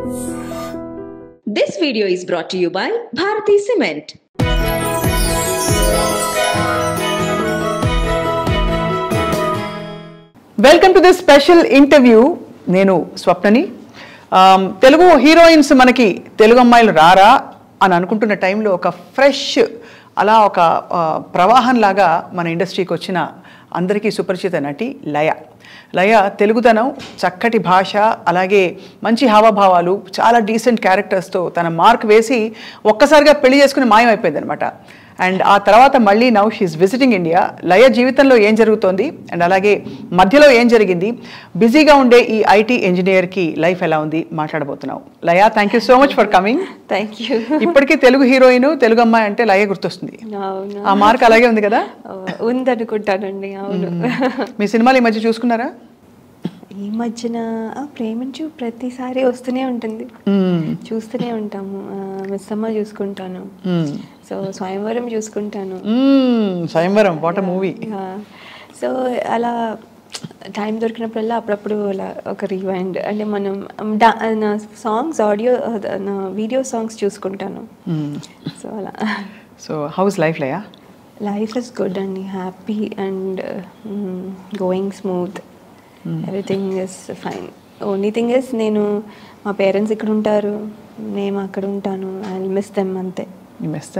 This video is brought to you by Bharati Cement. Welcome to this special interview. నేను స్వప్నని. Telugu heroines మనకి తెలుగు అమ్మాయిలు రారా అని అనుకుంటున్న టైంలో ఒక ఫ్రెష్ అలా ఒక ప్రవాహంలాగా మన ఇండస్ట్రీకి వచ్చిన అందరికీ సుపరిచిత నటి లయ తెలుగుదనం, చక్కటి భాష, అలాగే మంచి హావభావాలు, చాలా డీసెంట్ క్యారెక్టర్స్తో తన మార్క్ వేసి ఒక్కసారిగా పెళ్లి చేసుకుని మాయమైపోయింది అనమాట. అండ్ ఆ తర్వాత మళ్ళీ నౌ షీఈస్ విజిటింగ్ ఇండియా. లయ జీవితంలో ఏం జరుగుతోంది అండ్ అలాగే మధ్యలో ఏం జరిగింది, బిజీగా ఉండే ఈ ఐటీ ఇంజనీర్కి లైఫ్ ఎలా ఉంది మాట్లాడబోతున్నావు. Laya, thank you so much for coming. Thank you. ఇప్పటికీ తెలుగు హీరోయిన్, తెలుగు అమ్మాయి అంటే లయ గుర్తొస్తుంది. ఆ మార్క్ అలాగే ఉంది కదా? ఉందనుకుంటానండి. అవును. మీ సినిమాలు ఈ మధ్య చూసుకున్నారా? ఈ మధ్యన ప్రేమించు ప్రతిసారి వస్తూనే ఉంటుంది, చూస్తూనే ఉంటాము. మిస్సమ్మ చూసుకుంటాను, సో స్వయంవరం చూసుకుంటాను. Swayamvaram, what a movie. So అలా టైం దొరికినప్పుడల్లా అప్పుడప్పుడు అలా ఒక రివైండ్ అంటే మనం సాంగ్స్, ఆడియో, వీడియో సాంగ్స్ చూసుకుంటాను. సో అలా. So how is life Laya? Life is good అండి, happy and going smooth. Everything is fine. Only thing is నేను మా పేరెంట్స్ ఇక్కడ ఉంటారు, నేను అక్కడ ఉంటాను. ఐ మిస్ దెమ్, అంతే. Miss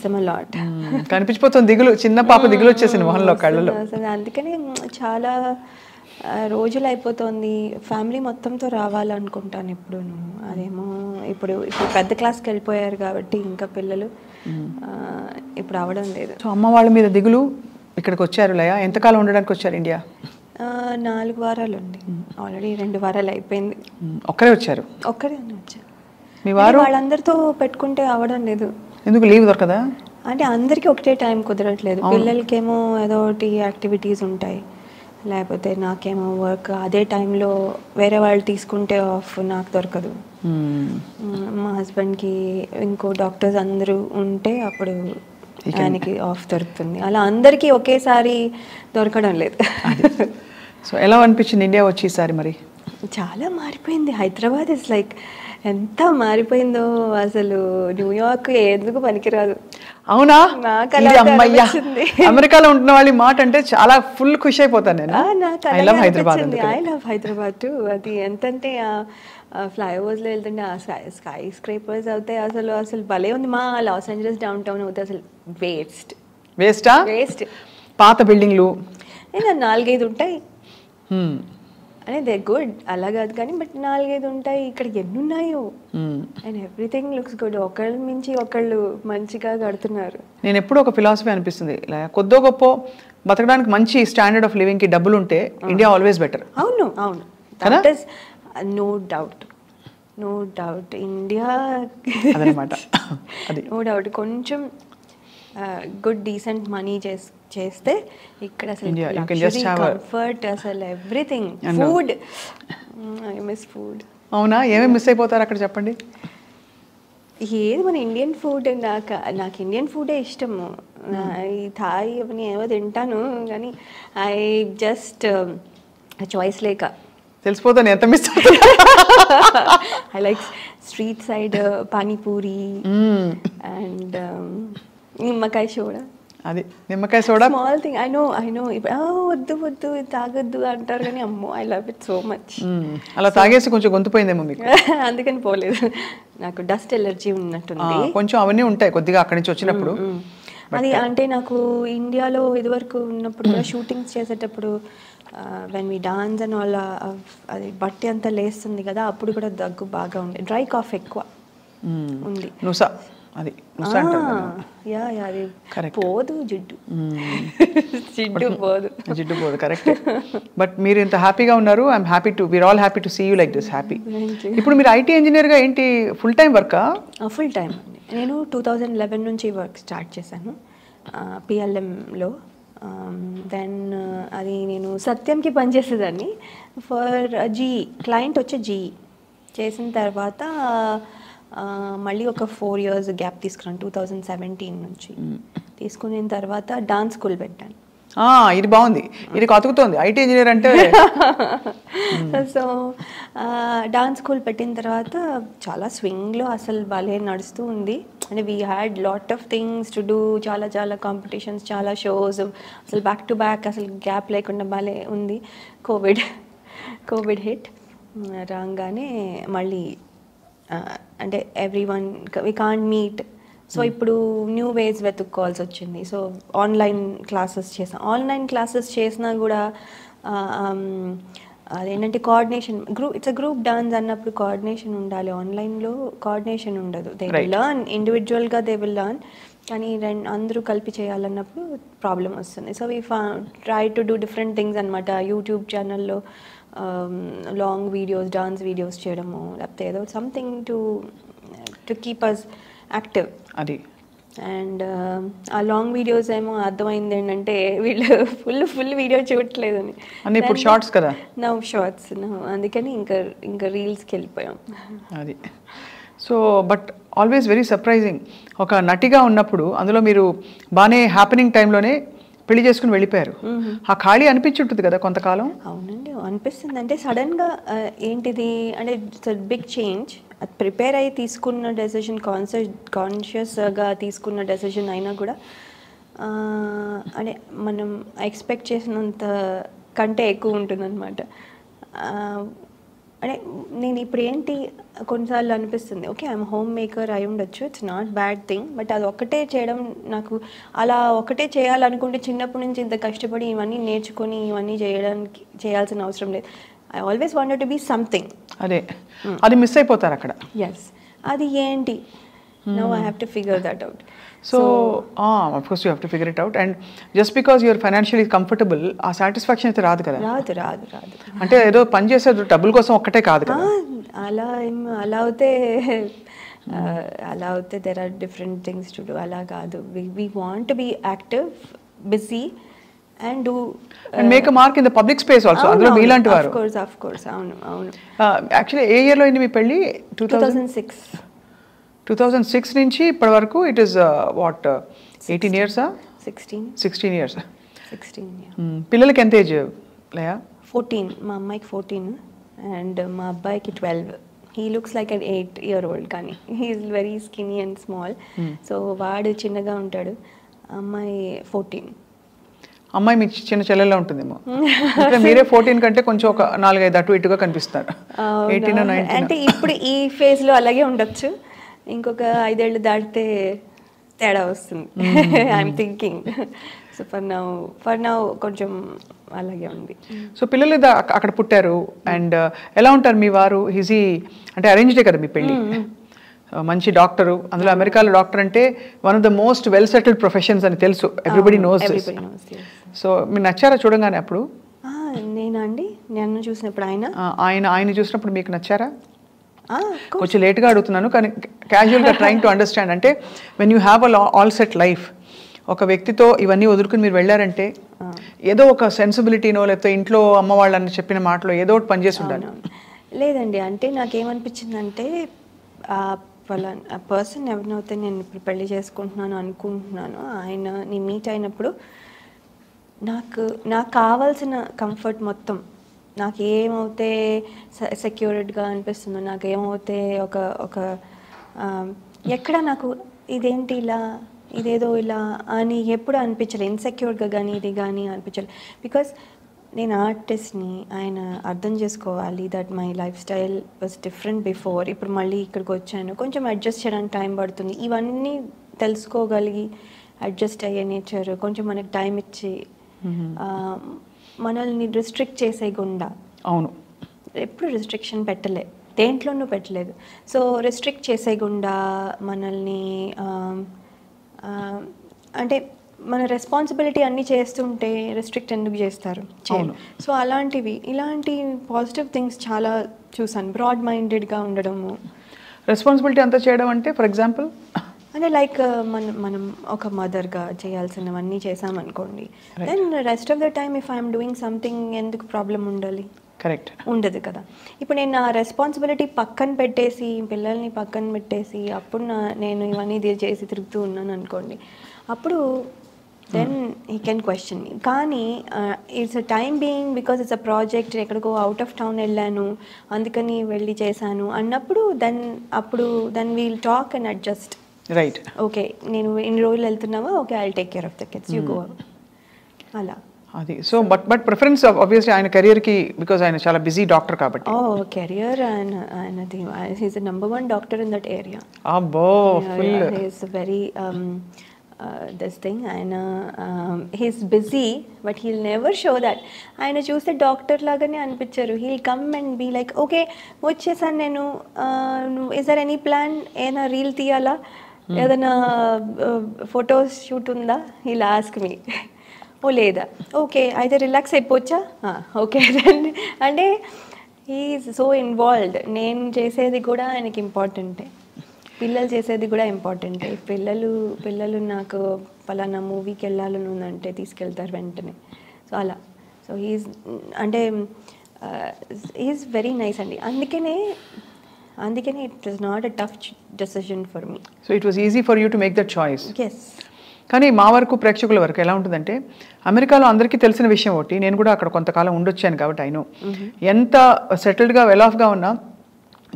them a lot. కనిపించిపోతుంది దిగులు, చిన్న పాప దిగులు వచ్చేసింది మొహంలో, కళ్ళలో. అందుకని చాలా రోజులు అయిపోతుంది. ఫ్యామిలీ మొత్తంతో రావాలనుకుంటాను ఇప్పుడు. అదేమో ఇప్పుడు పెద్ద క్లాస్కి వెళ్ళిపోయారు కాబట్టి ఇంకా పిల్లలు ఇప్పుడు అవడం లేదు. సో అమ్మ వాళ్ళ మీద దిగులు, ఇక్కడికి వచ్చారు లయ. ఎంతకాలం ఉండడానికి వచ్చారు ఇండియా? 4 వారాలు అండి. ఆల్రెడీ 2 వారాలు అయిపోయింది. ఒక్కరే వచ్చారు? ఒక్కరే వచ్చారు. మీ వారు? వాళ్ళందరితో పెట్టుకుంటే అవడం లేదు. ఎందుకు, లీవ్ దొరకదా? అంటే అందరికీ ఒకటే టైం కుదరట్లేదు. పిల్లలకేమో ఏదో ఒకటి యాక్టివిటీస్ ఉంటాయి, లేకపోతే నాకేమో వర్క్. అదే టైంలో వేరే వాళ్ళు తీసుకుంటే ఆఫ్ నాకు దొరకదు. మా హస్బెండ్కి ఇంకో డాక్టర్స్ అందరూ ఉంటే అప్పుడు ఆయనకి ఆఫ్ దొరుకుతుంది. అలా అందరికీ ఒకేసారి దొరకడం లేదు. సో ఎలా అనిపించింది ఇండియా వచ్చి ఈసారి? మరి చాలా మారిపోయింది. హైదరాబాద్ ఇస్ లైక్ ఎంత మారిపోయిందో అసలు. న్యూయార్క్ ఎందుకు పనికిరాదు. అవునా? అమ్మయ్య, అమెరికాలో ఉంటున్న వాళ్ళు మాట అంటే చాలా ఫుల్ ఖుషి అయిపోతాను నేను. I love Hyderabad to. అది ఎంతంటే ఫ్లైఓవర్స్లో వెళ్తుంటే స్కై స్క్రేపర్స్ అవుతాయి. అసలు భలే ఉంది. మా లాస్ ఏంజలస్ డౌన్ టౌన్ అవుతాయి అసలు వేస్ట్. పాత బిల్డింగ్లు 4-5 ఉంటాయి. అంటే దే గుడ్, అలా కాదు కానీ, బట్ 4-5 ఉంటాయి. ఇక్కడ ఎన్ని ఉన్నాయో. And everything looks good. ఒకళ్ళ మించి ఒకళ్ళు మంచిగా కడుతున్నారు. నేను ఎప్పుడు ఒక ఫిలాసఫీ అనిపిస్తుంది, కొద్దో గొప్ప బతకడానికి మంచి స్టాండర్డ్ ఆఫ్ లివింగ్ కి డబ్బులు ఉంటే ఇండియా ఆల్వేస్ బెటర్. అవును. No doubt India, no doubt. కొంచెం గుడ్ డీసెంట్ మనీ చేస్తే ఇక్కడ అసలు కంఫర్ట్, అసలు everything. Food, I miss food. అవునా? ఏమేమి మిస్ అయిపోతారు అక్కడ చెప్పండి. ఏది మన ఇండియన్ ఫుడ్. నాకు ఇండియన్ ఫుడే ఇష్టము. ఈ థాయ్ అవన్నీ ఏమో తింటాను కానీ ఐ జస్ట్ చాయిస్ లేక తెలిసిపోతాను ఎంత miss. I like street side panipuri and నిమ్మకాయ సోడా. అది నిమ్మకాయ soda small thing. I know వద్దు తాగొద్దు అంటారు కానీ అమ్మో I love it so much. అలా తాగేసి కొంచెం గొంతుపోయిందేమో మీకు? అందుకని పోలేదు. నాకు డస్ట్ ఎలర్జీ ఉన్నట్టుంది కొంచెం. అవన్నీ ఉంటాయి కొద్దిగా అక్కడి నుంచి వచ్చినప్పుడు. అది అంటే నాకు ఇండియాలో ఇదివరకు ఉన్నప్పుడు కూడా షూటింగ్స్ చేసేటప్పుడు when we dance and all, అది బట్టి అంతా లేస్తుంది కదా, అప్పుడు కూడా దగ్గు బాగా ఉంది. డ్రై కాఫ్ ఎక్కువ ఉంది. అది పోదు, జిడ్డు పోదు. కరెక్ట్. బట్ మీరు ఇంత హ్యాపీగా ఉన్నారు. I'm happy too, we're all happy to see you like this happy. ఇప్పుడు మీరు ఐటీ ఇంజనీర్గా ఏంటి ఫుల్ టైం వర్కా? ఫుల్ టైం అండి. నేను 2011 నుంచి వర్క్ స్టార్ట్ చేశాను పిఎల్ఎంలో. దెన్ అది నేను సత్యంకి పనిచేసేదాన్ని ఫర్ జీఈ. క్లయింట్ వచ్చే జీఈ చేసిన తర్వాత మళ్ళీ ఒక 4 years గ్యాప్ తీసుకున్నాను 2017 నుంచి. తీసుకున్న తర్వాత డాన్స్ స్కూల్ పెట్టాను. ఇది బాగుంది, ఇది కతుకుతోంది ఐటీ ఇంజనీర్ అంటే. సో డాన్స్ స్కూల్ పెట్టిన తర్వాత చాలా స్వింగ్లో అసలు భలే నడుస్తూ ఉంది. అంటే we had lot of things to do, చాలా చాలా కాంపిటీషన్స్, చాలా షోస్, అసలు బ్యాక్ టు బ్యాక్ అసలు గ్యాప్ లేకుండా భలే ఉంది. కోవిడ్ హిట్ రాగానే మళ్ళీ అంటే every one we can't meet. So ఇప్పుడు న్యూ వేస్ వెతుక్కోవాల్సి వచ్చింది. సో ఆన్లైన్ క్లాసెస్ చేసాం. ఆన్లైన్ క్లాసెస్ చేసినా కూడా అదేంటంటే coordination, it's a group dance అన్నప్పుడు కోఆర్డినేషన్ ఉండాలి. ఆన్లైన్లో కోఆర్డినేషన్ ఉండదు. దే విల్ లర్న్ ఇండివిజువల్గా, దే విల్ లర్న్, కానీ అందరూ కలిపి చేయాలన్నప్పుడు ప్రాబ్లం వస్తుంది. So we try to do different things అనమాట. యూట్యూబ్ ఛానల్లో లాంగ్ వీడియోస్, డాన్స్ వీడియోస్ చేయడము, లేకపోతే ఏదో something to keep us active. అది అండ్ ఆ లాంగ్ వీడియోస్ ఏమో అర్థమైంది ఏంటంటే వీళ్ళు ఫుల్ వీడియో చూడట్లేదని. ఇప్పుడు షార్ట్స్ కదా, షార్ట్స్ అందుకని ఇంకా రీల్స్కి వెళ్ళిపోయాం. అది. So but always very surprising, ఒక నటిగా ఉన్నప్పుడు అందులో మీరు బాగానే హ్యాపెనింగ్ టైంలోనే పెళ్లి చేసుకుని వెళ్ళిపోయారు. ఆ ఖాళీ అనిపించుంటుంది కదా కొంతకాలం? అవునండి, అనిపిస్తుంది. అంటే సడన్గా ఏంటిది అంటే ఇట్స్ బిగ్ చేంజ్. అది ప్రిపేర్ అయ్యి తీసుకున్న డెసిషన్, కాన్షియస్గా తీసుకున్న డెసిషన్ అయినా కూడా అంటే మనం ఎక్స్పెక్ట్ చేసినంత కంటే ఎక్కువ ఉంటుందన్నమాట. అంటే నేను ఇప్పుడు ఏంటి కొన్నిసార్లు అనిపిస్తుంది, ఓకే ఐఎమ్ హోమ్ మేకర్ అయి ఉండొచ్చు, it's not bad thing, but అది ఒకటే చేయడం నాకు అలా ఒకటే చేయాలనుకుంటే చిన్నప్పటి నుంచి ఇంత కష్టపడి ఇవన్నీ నేర్చుకొని ఇవన్నీ చేయాల్సిన అవసరం లేదు. I always wanted to be something. అదే అది మిస్ అయిపోతారు అక్కడ. ఎస్, అది ఏంటి now I have to figure that out. So of course you have to figure it out, and just because you're financially comfortable ఆ సాటిస్ఫాక్షన్ అయితే రాదు కదా. రాదు అంటే ఏదో పని చేసేది డబ్బుల కోసం ఒక్కటే కాదు కదా. అలా అవుతే there are different things to do. అలా కాదు, we want to be active, busy and do and make a mark in the public space also. అందులో మీలాంటి వారు of course అవును. యాక్చువల్లీ ఏ ఇయర్లో అయింది మీ పెళ్ళి? 2006 నుంచి ఇప్పటి వరకు it is what 18 years? 16 years. పిల్లలకి ఎంత ఏజ్ లేయా? 14. మా అమ్మాయికి 14 అండ్ మా అబ్బాయికి 12. He looks like an 8-year-old, కానీ he's very skinny and small. So వాడు చిన్నగా ఉంటాడు. అమ్మాయి 14. అమ్మాయి మీ చిన్న చెల్లెల్లో ఉంటుందేమో. మీరే 14 కంటే కొంచెం ఒక 4-5 అటు ఇటుగా కనిపిస్తారు. 18 or 19 అంటే ఇప్పుడు ఈ ఫేజ్లో అలాగే ఉండొచ్చు, ఇంకొక 5 ఏళ్ళు దాటితే తేడా వస్తుంది. I'm thinking. So for now కొంచెం అలాగే ఉంది. సో పిల్లలు అక్కడ పుట్టారు. అండ్ ఎలా ఉంటారు మీ వారు? ఈజీ అంటే అరేంజ్డే కదా మీ పెళ్ళి? మంచి డాక్టరు, అందులో అమెరికాలో డాక్టర్ అంటే one of the most well settled professions అని తెలుసు, ఎవ్రీబడి నోస్. సో మీరు నచ్చారా చూడగానే అప్పుడు? నేనా అండి, నన్ను చూసినప్పుడు ఆయన చూసినప్పుడు మీకు నచ్చారా? కొంచెం లేట్గా అడుగుతున్నాను కానీ క్యాజువల్గా ట్రైంగ్ టు అండర్స్టాండ్. అంటే when you have all set life, ఒక వ్యక్తితో ఇవన్నీ వదులుకుని మీరు వెళ్ళారంటే ఏదో ఒక సెన్సిబిలిటీనో లేకపోతే ఇంట్లో అమ్మ వాళ్ళని చెప్పిన మాటలో ఏదో ఒకటి పనిచేసి ఉండాలి. లేదండి, అంటే నాకేమనిపించిందంటే ఆ పర్సన్ ఎవరినైతే నేను ఇప్పుడు పెళ్లి చేసుకుంటున్నాను అనుకుంటున్నాను, ఆయనని మీట్ అయినప్పుడు నాకు కావాల్సిన కంఫర్ట్ మొత్తం, నాకు ఏమవుతే సెక్యూర్డ్గా అనిపిస్తుందో, నాకు ఏమవుతే ఒక ఎక్కడ నాకు ఇదేంటి ఇలా, ఇదేదో ఇలా అని ఎప్పుడు అనిపించలేదు. ఇన్సెక్యూర్గా కానీ ఇది కానీ అనిపించలేదు. బికాస్ నేను ఆర్టిస్ట్ని, ఆయన అర్థం చేసుకోవాలి that my life style was different before. ఇప్పుడు మళ్ళీ ఇక్కడికి వచ్చాను, కొంచెం అడ్జస్ట్ చేయడానికి టైం పడుతుంది. ఇవన్నీ తెలుసుకోగలిగి అడ్జస్ట్ అయ్యే నేచర్, కొంచెం మనకి టైం ఇచ్చి మనల్ని రిస్ట్రిక్ట్ చేసేయకుండా. అవును, ఎప్పుడు రిస్ట్రిక్షన్ దేంట్లోనూ పెట్టలేదు. సో రిస్ట్రిక్ట్ చేసేయకుండా మనల్ని అంటే మన రెస్పాన్సిబిలిటీ అన్నీ చేస్తుంటే రెస్ట్రిక్ట్ ఎందుకు చేస్తారు? సో ఇలాంటి పాజిటివ్ థింగ్స్ చాలా చూసాను. బ్రాడ్ మైండెడ్గా ఉండడము, రెస్పాన్సిబిలిటీ అంతా చేయడం అంటే ఫర్ ఎగ్జాంపుల్ అంటే లైక్ మనం ఒక మదర్గా చేయాల్సినవన్నీ చేసామనుకోండి, then rest of the time if I'm doing something ఎందుకు ప్రాబ్లం ఉండాలి? కరెక్ట్, ఉండదు కదా. ఇప్పుడు నేను నా రెస్పాన్సిబిలిటీ పక్కన పెట్టేసి, పిల్లల్ని పక్కన పెట్టేసి అప్పుడు నేను ఇవన్నీ చేసి తిరుగుతూ ఉన్నాను అనుకోండి, అప్పుడు then he can question me. కానీ it's a time being because it's a project, ఎక్కడికో అవుట్ ఆఫ్ టౌన్ వెళ్ళాను అందుకని వెళ్ళి చేశాను అన్నప్పుడు then we'll talk and adjust. Right. Okay నేను ఇన్ని రోజులు వెళ్తున్నావా, okay I take care of the kids, you go. అలా అది. సో బట్ ప్రిఫరెన్స్ ఆబ్వియస్లీ ఆయన కెరియర్కి, బికాజ్ ఆయన చాలా బిజీ డాక్టర్ కాబట్టి. కెరియర్ ఆయనది, he's the number 1 doctor in that area. అబ్బో full. He's very this thing. ఆయన he's busy but he'll never show that. ఆయన చూస్తే డాక్టర్ లాగానే అనిపించారు. He'll come and be like okay వచ్చేసాను నేను, ఇస్ దర్ ఎనీ ప్లాన్, ఏదైనా రీల్ తీయాలా, ఏదైనా ఫొటోస్ షూట్ ఉందా, హీల్ ఆస్క్ మీ. ఓ లేదా, ఓకే అయితే రిలాక్స్ అయిపోవచ్చా, ఓకే అంటే హీఈస్ సో ఇన్వాల్వ్డ్. నేను చేసేది కూడా ఆయనకి ఇంపార్టెంటే, పిల్లలు చేసేది కూడా ఇంపార్టెంటే. పిల్లలు నాకు పలానా మూవీకి వెళ్ళాలని ఉందంటే తీసుకెళ్తారు వెంటనే. సో అలా. సో అంటే హీఈస్ వెరీ నైస్ అండి. అందుకనే it was not a tough decision for me. So it was easy for you to make that choice. Yes. కానీ మా వరకు, ప్రేక్షకుల వరకు ఎలా ఉంటుందంటే, అమెరికాలో అందరికీ తెలిసిన విషయం ఒకటి, నేను కూడా అక్కడ కొంతకాలం ఉండొచ్చాను కాబట్టి అయినో, ఎంత సెటిల్డ్గా వెల్ ఆఫ్గా ఉన్నా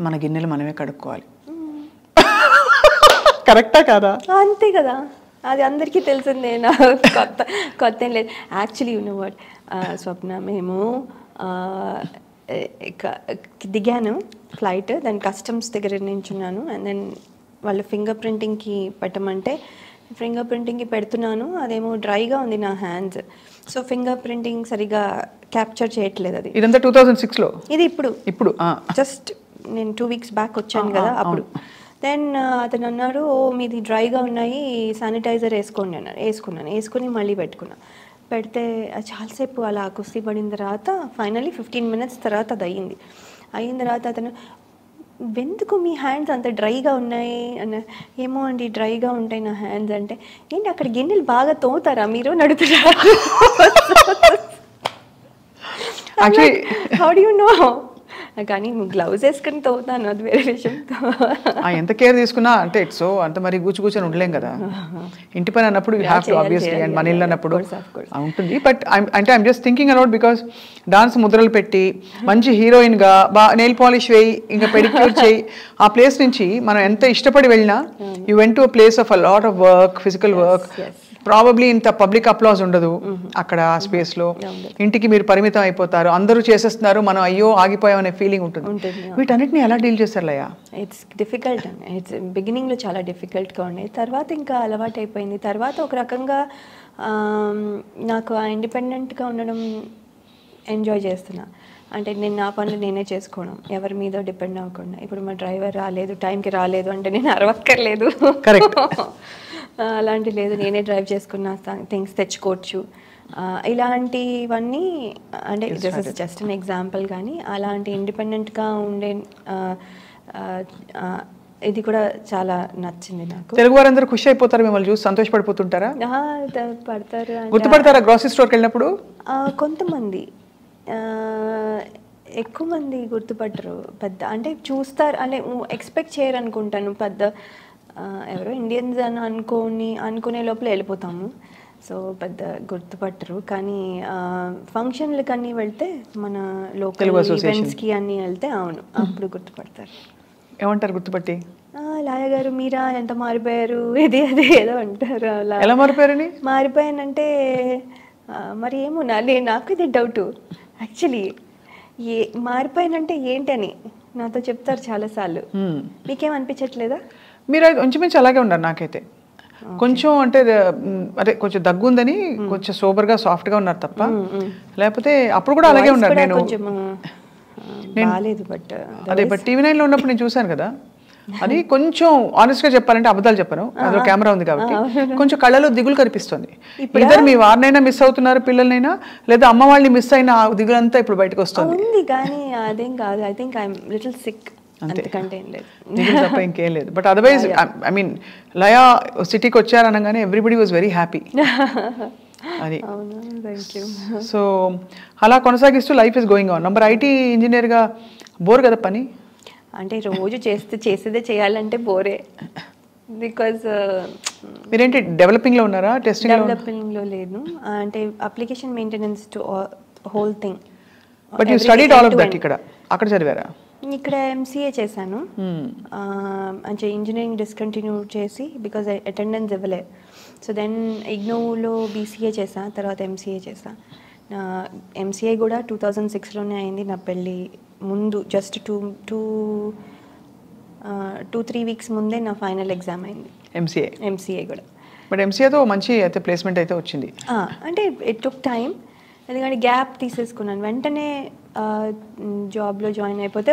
మన గిన్నెలు మనమే కడుక్కోవాలి. కరెక్టా కాదా? అంతే కదా, అది అందరికీ తెలిసిందే. నా కొత్త ఏం లేదు. యాక్చువల్లీ యు నో వాట్ స్వప్న, మేము దిగాను ఫ్లైట్, దాని కస్టమ్స్ దగ్గర నించున్నాను. అండ్ దెన్ వాళ్ళు ఫింగర్ ప్రింటింగ్కి పెట్టమంటే ఫింగర్ ప్రింటింగ్కి పెడుతున్నాను, అదేమో డ్రైగా ఉంది నా హ్యాండ్స్. సో ఫింగర్ ప్రింటింగ్ సరిగా క్యాప్చర్ చేయట్లేదు. అది ఇదంతా 2006లో. ఇది ఇప్పుడు జస్ట్ నేను 2 weeks బ్యాక్ వచ్చాను కదా అప్పుడు. దెన్ అతను అన్నాడు, ఓ మీది డ్రైగా ఉన్నాయి, శానిటైజర్ వేసుకోండి అన్నారు. వేసుకుని మళ్ళీ పెడితే చాలాసేపు అలా కుస్తీ పడిన తర్వాత ఫైనల్లీ 15 minutes తర్వాత అది అయిన తర్వాత అతను, ఎందుకు మీ హ్యాండ్స్ అంత డ్రైగా ఉన్నాయి అన్న. ఏమో అండి డ్రైగా ఉంటాయి నా హ్యాండ్స్ అంటే. ఏంటి అక్కడ గిన్నెలు బాగా తోముతారా మీరు నడుతున్నారు? How do you know? కానీ గ్లౌజ్ వేసుకుని తోముతాను, అది వేరే విషయం. ఎంత కేర్ తీసుకున్నా అంటే సో అంత మరి కూర్చొని ఉండలేం కదా. ఇంటి పని అన్నప్పుడు you have to obviously, and మన ఇల్లు అన్నప్పుడు ఉంటుంది. బట్ అంటే I'm just thinking about, because dance ముద్రలు పెట్టి మంచి హీరోయిన్గా నెయిల్ పాలిష్ వేయి, ఇంకా పెడిక్యూర్ చేయి, ఆ ప్లేస్ నుంచి మనం ఎంత ఇష్టపడి వెళ్ళినా you went to a place of a lot of work, physical work. Probably ఇంత పబ్లిక్ అప్లాజ్ ఉండదు అక్కడ ఆ స్పేస్లో. ఇంటికి మీరు పరిమితం అయిపోతారు, అందరూ చేసేస్తున్నారు, మనం అయ్యో ఆగిపోయామనే ఫీలింగ్ ఉంటుంది. వీటన్నిటిని ఎలా డీల్ చేస్తారు లయ? ఇట్స్ డిఫికల్ట్ అండి. ఇట్స్ బిగినింగ్లో చాలా డిఫికల్ట్గా ఉండేది, తర్వాత ఇంకా అలవాటు అయిపోయింది. తర్వాత ఒక రకంగా నాకు ఆ ఇండిపెండెంట్గా ఉండడం ఎంజాయ్ చేస్తున్నా. అంటే నేను నా పనులు నేనే చేసుకోవడం, ఎవరి మీద డిపెండ్ అవ్వకుండా. ఇప్పుడు మా డ్రైవర్ రాలేదు, టైంకి రాలేదు అంటే నేను అరవక్కర్లేదు. కరెక్ట్. అలాంటి లేదు, నేనే డ్రైవ్ చేసుకున్న థింగ్స్ తెచ్చుకోవచ్చు. ఇలాంటివన్నీ అంటే this is just an example. కానీ అలాంటి ఇండిపెండెంట్గా ఉండే ఇది కూడా చాలా నచ్చింది నాకు. తెలుగు వారందరూ ఖుషి అయిపోతారు, మిమ్మల్ని చూసి సంతోషపడిపోతుంటారా? పడతారు. గుర్తుపడతారా గ్రాసరీ స్టోర్కి వెళ్ళినప్పుడు? కొంతమంది, ఎక్కువ మంది గుర్తుపట్టరు. పెద్ద అంటే చూస్తారు, అంటే ఎక్స్పెక్ట్ చేయరు అనుకుంటాను. పెద్ద ఎవరో ఇండియన్స్ అని అనుకునే లోపల వెళ్ళిపోతాము. సో పెద్ద గుర్తుపట్టరు. కానీ ఫంక్షన్లకు అన్నీ వెళ్తే, మన లోకల్ ఈవెంట్స్కి అన్నీ వెళ్తే అవును అప్పుడు గుర్తుపడతారు. ఏమంటారు గుర్తుపట్టి? లాయ గారు మీరా, ఎంత మారిపోయారు, ఇది అది ఏదో అంటారు. అలా ఎలా మారిపోయారని? మారిపోయానంటే మరి ఏమో నాకు ఇది డౌట్ యాక్చువల్లీ. మారిపోయానంటే ఏంటని నాతో చెప్తారు చాలాసార్లు. మీకేం అనిపించట్లేదా? మీరు ఇంచుమించు అలాగే ఉన్నారు నాకైతే. కొంచెం అంటే అదే కొంచెం దగ్గు ఉందని కొంచెం సోబర్గా సాఫ్ట్గా ఉన్నారు తప్ప, లేకపోతే అప్పుడు కూడా అలాగే ఉన్నారు. నేను అదే బట్ టీవీ 9లో ఉన్నప్పుడు నేను చూశాను కదా, అది కొంచెం ఆనెస్ట్గా చెప్పాలంటే అబద్ధాలు చెప్పను, అందులో కెమెరా ఉంది కాబట్టి కొంచెం కళ్ళలో దిగులు కనిపిస్తుంది. ఇద్దరు మీ వారినైనా మిస్ అవుతున్నారు పిల్లలనైనా, లేదా అమ్మ వాళ్ళని మిస్ అయిన దిగులంతా ఇప్పుడు బయటకు వస్తుంది. కానీ అదేం కాదు, I think I'm little sick, అంతకంటే ఏం లేదు, తప్ప ఇంకేం లేదు. But otherwise I mean Laya సిటీకి వచ్చారనగానే ఎవ్రీబడి వాజ్ వెరీ హ్యాపీ. అది సో అలా కొనసాగిస్తూ life is going on. Number IT ఇంజనీర్గా బోర్ కదా పని? అంటే రోజు చేసేదే చేయాలంటే బోరే. బికాజ్ మీరేంటి డెవలపింగ్లో ఉన్నారా, టెస్టింగ్? డెవలపింగ్లో లేదు, అంటే application maintenance to whole thing. But you studied all of that ఇక్కడ, అక్కడ చదివారా? ఇక్కడ ఎంసీఏ చేశాను, అంటే ఇంజనీరింగ్ డిస్కంటిన్యూ చేసి బికాజ్ అటెండెన్స్ ఇవ్వలే. సో దెన్ ఇగ్నోలో బీసీఏ చేశాను, తర్వాత ఎంసీఏ చేశాను. ఎంసీఏ కూడా 2006లోనే అయింది. నా పెళ్ళి ముందు జస్ట్ 2-3 వీక్స్ ముందే నా ఫైనల్ ఎగ్జామ్ అయింది ఎంసీఏ కూడా. బట్ ఎంసీఏతో మంచి అయితే ప్లేస్మెంట్ అయితే వచ్చింది. అంటే ఇట్ టుక్ టైం, ఎందుకంటే గ్యాప్ తీసేసుకున్నాను. వెంటనే జాబ్లో జాయిన్ అయిపోతే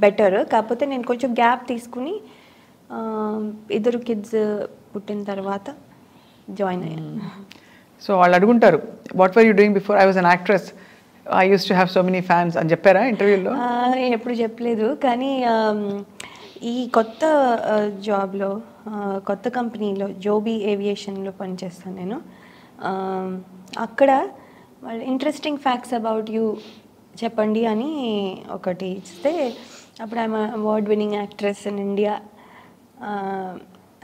బెటర్, కాకపోతే నేను కొంచెం గ్యాప్ తీసుకుని 2 కిడ్స్ పుట్టిన తర్వాత జాయిన్ అయ్యాను. సో వాళ్ళు అడుగుంటారు, what were you doing before? I was an actress, I use to have so many fans అని చెప్పారా ఇంటర్వ్యూలో? ఎప్పుడు చెప్పలేదు, కానీ ఈ కొత్త జాబ్లో, కొత్త కంపెనీలో జోబీ ఏవియేషన్లో పనిచేస్తాను నేను. అక్కడ వాళ్ళు ఇంట్రెస్టింగ్ ఫ్యాక్ట్స్ అబౌట్ యూ చెప్పండి అని ఒకటి ఇస్తే, అప్పుడు I'm award winning actress in India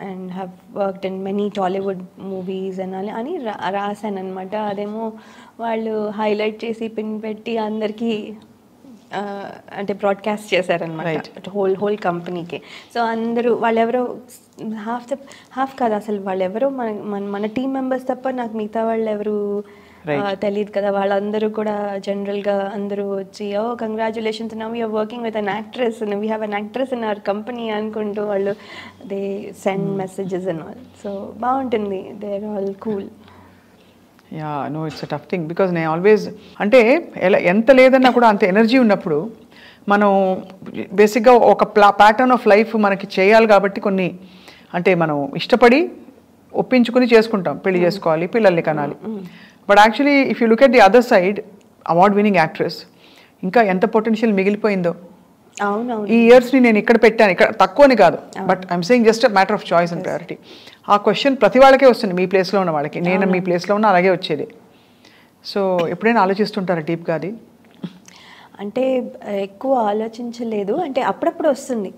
and have worked in many Tollywood movies అని రాశాను అనమాట. అదేమో వాళ్ళు హైలైట్ చేసి పిన్ పెట్టి అందరికీ అంటే బ్రాడ్కాస్ట్ చేశారనమాట హోల్ కంపెనీకి. సో అందరూ వాళ్ళెవరో హాఫ్ కాదు అసలు, వాళ్ళెవరో మన టీం మెంబర్స్ తప్ప నాకు మిగతా వాళ్ళు ఎవరు తెలియదు కదా. వాళ్ళందరూ కూడా జనరల్గా అందరూ వచ్చి, oh congratulations, now you're working with an actress, we have an actress in our company అనుకుంటూ వాళ్ళు they send messages and all. So బాగుంటుంది, they are all cool. Yeah no, it's a tough thing because నేను always అంటే ఎంత లేదన్నా కూడా అంత energy ఉన్నప్పుడు మనం బేసిక్గా ఒక ప్యాటర్న్ ఆఫ్ లైఫ్ మనకి చేయాలి కాబట్టి కొన్ని అంటే మనం ఇష్టపడి ఒప్పించుకుని చేసుకుంటాం, పెళ్లి చేసుకోవాలి, పిల్లల్ని కనాలి. But actually if you look at the other side, award winning actress, ఇంకా ఎంత పొటెన్షియల్ మిగిలిపోయిందో. ఈ ఇయర్స్ని నేను ఇక్కడ పెట్టాను, ఇక్కడ తక్కువని కాదు, but I'm saying just a matter of choice and priority. ఆ క్వశ్చన్ ప్రతి వాళ్ళకే వస్తుంది, మీ ప్లేస్లో ఉన్న వాళ్ళకి. నేను మీ ప్లేస్లో ఉన్న అలాగే వచ్చేది. సో ఎప్పుడైనా ఆలోచిస్తుంటారా డీప్గా అది? అంటే ఎక్కువ ఆలోచించలేదు, అంటే అప్పుడప్పుడు వస్తుంది.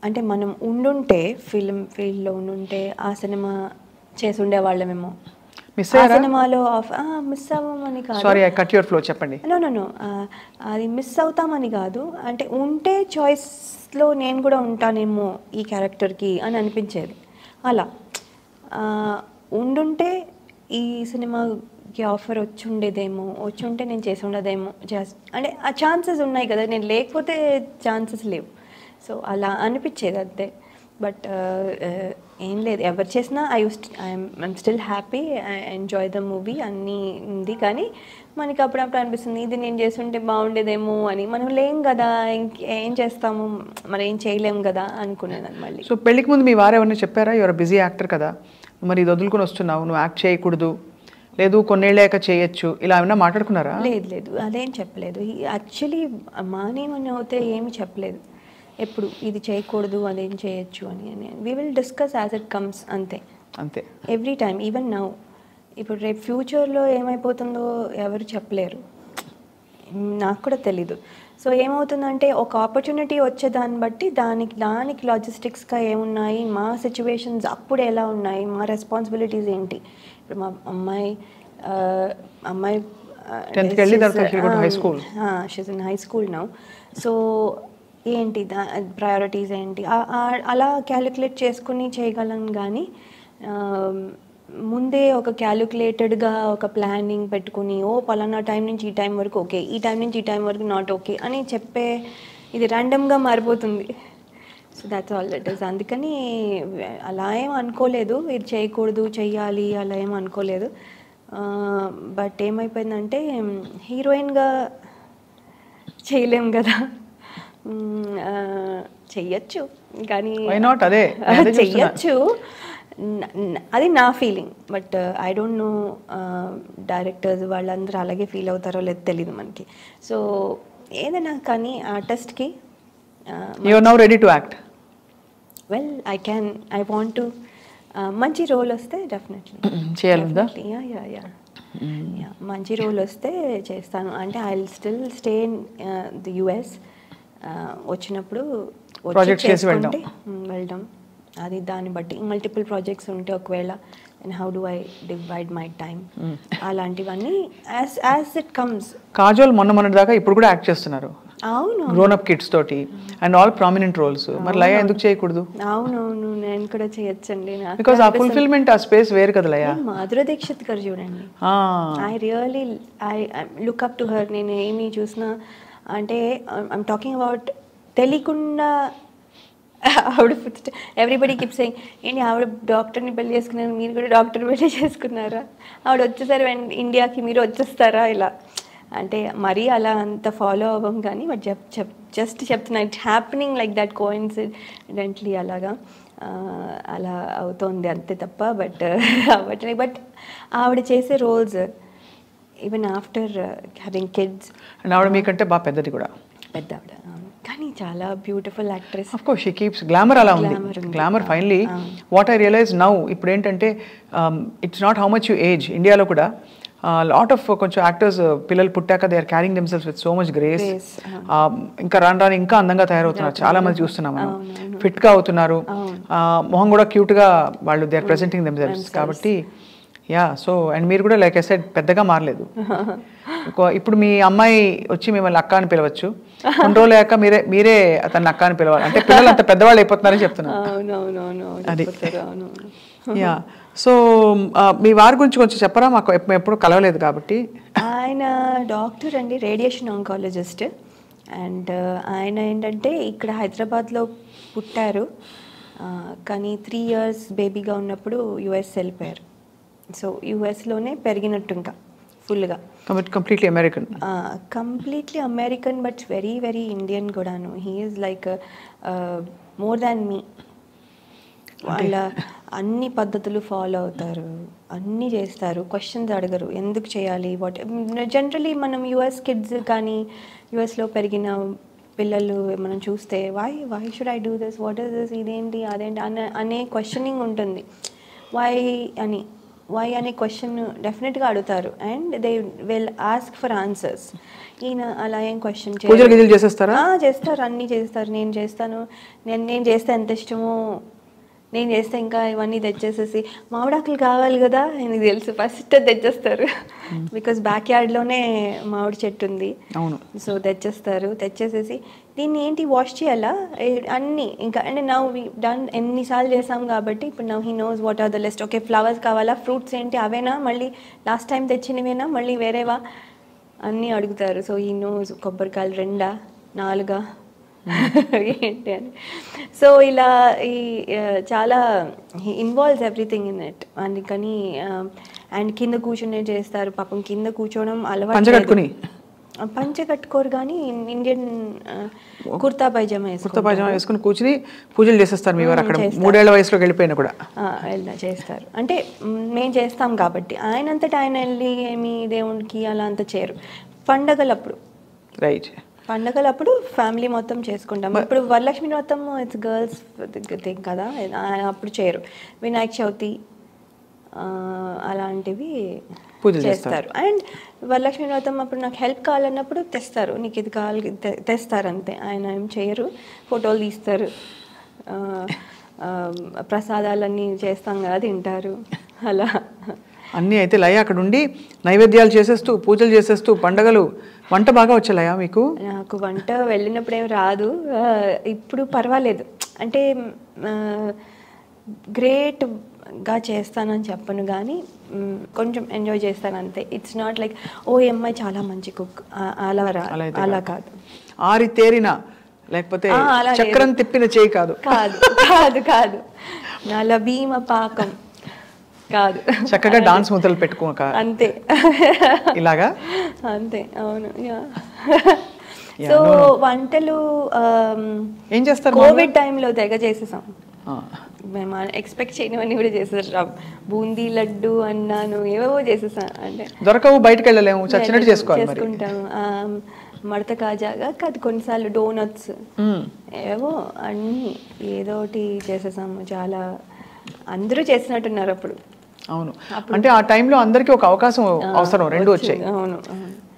అంటే మనం ఉండుంటే ఫిల్మ్ ఫీల్డ్లో ఉండుంటే ఆ సినిమా చేసి ఉండేవాళ్ళమేమో. సినిమాలో మిస్ అవ్వమని కాదు, sorry I cut your flow, చెప్పండి. నో అది మిస్ అవుతామని కాదు, అంటే ఉంటే చాయిస్లో నేను కూడా ఉంటానేమో ఈ క్యారెక్టర్కి అని అనిపించేది. అలా ఉండుంటే ఈ సినిమాకి ఆఫర్ వచ్చుంటే నేను చేసి ఉండదేమో, అంటే ఆ ఛాన్సెస్ ఉన్నాయి కదా, నేను లేకపోతే ఛాన్సెస్ లేవు. సో అలా అనిపించేది అంతే. బట్ ఏం లేదు, ఎవరు చేసినా I'm still happy, I enjoy the movie అన్నీ ఉంది. కానీ మనకి అప్పుడప్పుడు అనిపిస్తుంది ఇది నేను చేస్తుంటే బాగుండేదేమో అని. మనం లేం కదా, ఇంకేం చేస్తాము, మరి ఏం చేయలేము కదా అనుకునేదాన్ని మళ్ళీ. సో పెళ్ళికి ముందు మీ వారు ఎవరైనా చెప్పారా, యువర్ బిజీ యాక్టర్ కదా, మరి ఇది వదులుకొని వస్తున్నావు, నువ్వు యాక్ట్ చేయకూడదు, లేదు కొన్నేళ్ళాక చేయొచ్చు, ఇలా ఏమైనా మాట్లాడుకున్నారా? లేదు అదేం చెప్పలేదు. యాక్చువల్లీ మానేమని అవుతే ఏమి చెప్పలేదు ఎప్పుడు, ఇది చేయకూడదు అదేం చేయొచ్చు అని. We will discuss as it comes, అంతే ఎవ్రీ టైమ్. ఈవెన్ నౌ, ఇప్పుడు రేపు ఫ్యూచర్లో ఏమైపోతుందో ఎవరు చెప్పలేరు, నాకు కూడా తెలీదు. సో ఏమవుతుందంటే ఒక ఆపర్చునిటీ వచ్చేదాన్ని బట్టి దానికి లాజిస్టిక్స్గా ఏమున్నాయి, మా సిచ్యువేషన్స్ అప్పుడు ఎలా ఉన్నాయి, మా రెస్పాన్సిబిలిటీస్ ఏంటి. ఇప్పుడు మా అమ్మాయి 10th కి she's in high school now. So ఏంటి ప్రయారిటీస్ ఏంటి అలా క్యాలిక్యులేట్ చేసుకుని చేయగలను. కానీ ముందే ఒక క్యాలిక్యులేటెడ్గా ఒక ప్లానింగ్ పెట్టుకుని, పలానా టైం నుంచి ఈ టైం వరకు ఓకే, ఈ టైం నుంచి ఈ టైం వరకు నాట్ ఓకే అని చెప్పే, ఇది ర్యాండమ్గా మారిపోతుంది. So that's all it is. అందుకని అలా ఏం అనుకోలేదు, ఇది చేయకూడదు చెయ్యాలి అలా ఏం అనుకోలేదు. బట్ ఏమైపోయిందంటే హీరోయిన్గా చేయలేం కదా, చెయ్యొచ్చు కానీ చెయ్యొచ్చు, అది నా feeling. But I don't no directors వాళ్ళందరూ అలాగే ఫీల్ అవుతారో లేదో తెలియదు మనకి. సో ఏదైనా కానీ ఆర్టిస్ట్కి you are now ready to act. Well I want to, మంచి రోల్ వస్తే డెఫినెట్లీ చేయాలి. మంచి రోల్ వస్తే చేస్తాను. అంటే I will still stay in the US. వచ్చినప్పుడు ప్రాజెక్ట్ చేసి వెళ్దాం. అది దాన్ని బట్టి మల్టిపుల్ ప్రాజెక్ట్స్ ఉంటే ఒకవేళ and how do I divide my time అలాంటివన్నీ యాజ్ ఇట్ కమ్స్. కాజోల్ మొన్నటి దాకా ఇప్పుడు కూడా యాక్ట్ చేస్తున్నారు. అవును, గ్రోన్ అప్ కిడ్స్ తోటి అండ్ ఆల్ ప్రామినెంట్ రోల్స్. మరి లయ ఎందుకు చేయకూడదు? అవునవును, నేను కూడా చేయొచ్చండి. బికాజ్ ఆ ఫుల్ఫిల్మెంట్ ఆ స్పేస్ వేరు కదా లయ. మాధురి దీక్షిత్ గారు చూడండి, I really I look up to her. నేను ఏమి చూసినా అంటే ఐమ్ టాకింగ్ అబౌట్ తెలియకుండా ఆవిడ ఎవ్రీబడి కీప్ సేయింగ్ ఏంటి ఆవిడ డాక్టర్ని పెళ్లి చేసుకున్నారు, మీరు కూడా డాక్టర్ పెళ్లి చేసుకున్నారా, ఆవిడ వచ్చేసారు ఇండియాకి మీరు వచ్చేస్తారా, ఇలా అంటే మరీ అలా అంత ఫాలో అవ్వం కానీ బట్ జస్ట్ చెప్తున్నా it happening like that coincidentally అలాగా అలా అవుతోంది అంతే తప్ప బట్ అవ్వట్లేదు. బట్ ఆవిడ చేసే roles even after having kids, and ఆవిడ మీకంటే బాగా పెద్దది కూడా, పెద్ద ఆవిడ కానీ చాలా beautiful actress. Of course she keeps glamour. అలా ఉంది glamour. Finally what I realise now ఇప్పుడు ఏంటంటే it's not how much you age. ఇండియాలో కూడా లాట్ ఆఫ్ కొంచెం యాక్టర్స్ పిల్లలు పుట్టాక they are carrying themselves with so much grace. ఇంకా రాను ఇంకా అందంగా తయారవుతున్నారు. చాలా మంది చూస్తున్నాం మనం, ఫిట్ గా అవుతున్నారు, మొహం కూడా క్యూట్ గా వాళ్ళు దే ఆర్ ప్రెజెంటింగ్ దెమ్సెల్స్. కాబట్టి యా, సో అండ్ మీరు కూడా లైక్ ఐ సెడ్ పెద్దగా మారలేదు. ఇప్పుడు మీ అమ్మాయి వచ్చి మిమ్మల్ని అక్క అని పిలవచ్చు, కొన్ని రోజులు అయ్యాక మీరే అతన్ని అక్క అని పిలవాలి. అంటే పిల్లలు అంత పెద్దవాళ్ళు అయిపోతున్నారని చెప్తున్నాను. అది యా. సో మీ వారి గురించి కొంచెం చెప్పరా, మాకు ఎప్పుడు కలవలేదు కాబట్టి. ఆయన డాక్టర్ అండి, రేడియేషన్ ఆంకాలజిస్ట్. అండ్ ఆయన ఏంటంటే ఇక్కడ హైదరాబాద్లో పుట్టారు కానీ 3 years బేబీగా ఉన్నప్పుడు యుఎస్ వెళ్ళిపోయారు. సో యుఎస్లోనే పెరిగినట్టు ఇంకా ఫుల్గా completely American. Completely American but very very Indian కూడాను. He is like more than me. వాళ్ళ అన్ని పద్ధతులు ఫాలో అవుతారు, అన్నీ చేస్తారు, క్వశ్చన్స్ అడగరు ఎందుకు చేయాలి వాట్. జనరలీ మనం యుఎస్ కిడ్స్ కానీ యుఎస్లో పెరిగిన పిల్లలు మనం చూస్తే why should I do this, what is this, ఇదేంటి అదేంటి అనే క్వశ్చనింగ్ ఉంటుంది. వై అనే క్వశ్చన్ డెఫినెట్గా అడుగుతారు and they will ask for answers. ఈయన అలా ఏం క్వశ్చన్ చేస్తారు, అన్నీ చేస్తారు. నేను చేస్తే ఎంత ఇష్టమో, నేను చేస్తే ఇంకా ఇవన్నీ తెచ్చేసేసి మామిడాకులు కావాలి కదా ఆయనకి తెలుసు, ఫస్ట్ తెచ్చేస్తారు. బికాస్ బ్యాక్ యార్డ్లోనే మామిడి చెట్టు ఉంది. సో తెచ్చేసేసి దీన్ని ఏంటి వాష్ చేయాలా అన్నీ ఇంకా అంటే నవ్ వి డన్ ఎన్నిసార్లు చేసాం కాబట్టి ఇప్పుడు now he knows what are the list. Okay flowers కావాలా, ఫ్రూట్స్ ఏంటి అవేనా, మళ్ళీ లాస్ట్ టైం తెచ్చినవేనా, మళ్ళీ వేరేవా అన్నీ అడుగుతారు. సో ఈ నోస్ కొబ్బరికాయలు 2 4 ఏంటి అని. సో ఇలా ఈ చాలా ఇన్వాల్వ్స్ ఎవ్రీథింగ్ ఇన్ ఇట్. అందుకని అండ్ కింద కూర్చునే చేస్తారు. పాపం కింద కూర్చోవడం అలవాటు, పంచ కట్టుకోరు కానీ ఇండియన్ కుర్తా పైజామా వేసుకుని కూర్చుని పూజలు చేసేస్తారు. మీ వారు అక్కడ 3 ఏళ్ల వయసులో వెళ్ళిపోయినా కూడా చేస్తారు. అంటే మేము చేస్తాం కాబట్టి ఆయనంతటా ఆయన వెళ్ళి ఏమి దేవుడికి అలా అంతా చేయరు. పండగలప్పుడు రైట్, పండగలప్పుడు ఫ్యామిలీ మొత్తం చేసుకుంటాం. ఇప్పుడు వరలక్ష్మి వ్రతం ఇట్స్ గర్ల్స్ థింగ్ కదా, అప్పుడు చేయరు. వినాయక చవితి అలాంటివి చేస్తారు. అండ్ వరలక్ష్మి వ్రతం అప్పుడు నాకు హెల్ప్ కావాలన్నప్పుడు తెస్తారు, నీకు ఇది కావాలి తెస్తారు అంతే. ఆయన ఏం చేయరు, ఫోటోలు తీస్తారు, ప్రసాదాలన్నీ చేస్తాం కదా తింటారు అలా అన్నీ. అయితే లయ అక్కడ ఉండి నైవేద్యాలు చేసేస్తూ పూజలు చేసేస్తూ పండగలు. వంట బాగా వచ్చే లయ మీకు? నాకు వంట వెళ్ళినప్పుడు ఏం రాదు, ఇప్పుడు పర్వాలేదు. అంటే గ్రేట్గా చేస్తానని చెప్పను కానీ కొంచెం ఎంజాయ్ చేస్తాను అంతే. ఇట్స్ నాట్ లైక్ ఓ ఈ అమ్మాయి చాలా మంచి కుక్ అలా కాదు. ఆరి తేరిన లేకపోతే చక్రం తిప్పిన చేయి కాదు కాదు నల భీమ పాకం కాదు, చక్కగా డాన్స్ ముద్రలు పెట్టుకోక అంతే ఇలాగా అంతే. అవును. సో వంటలు ఏం చేస్తారు? కోవిడ్ టైంలో తెగ చేసేసాం మేము, ఎక్స్పెక్ట్ చేయనివన్నీ కూడా చేసేసాం. బూందీ లడ్డు అన్నాను ఏవేవో చేసేసాం. అంటే దొరకవు, బయటకు వెళ్ళలేము, చచ్చినట్టు చేసుకుంటాము. మడత కాజాగా కాదు, కొన్నిసార్లు డోనట్స్ ఏవో అన్నీ ఏదో ఒకటి చేసేసాము. చాలా అందరూ చేసినట్టున్నారు అప్పుడు. అవును, అంటే ఆ టైంలో అందరికీ ఒక అవకాశం అవసరం, 2 వచ్చాయి. అవును,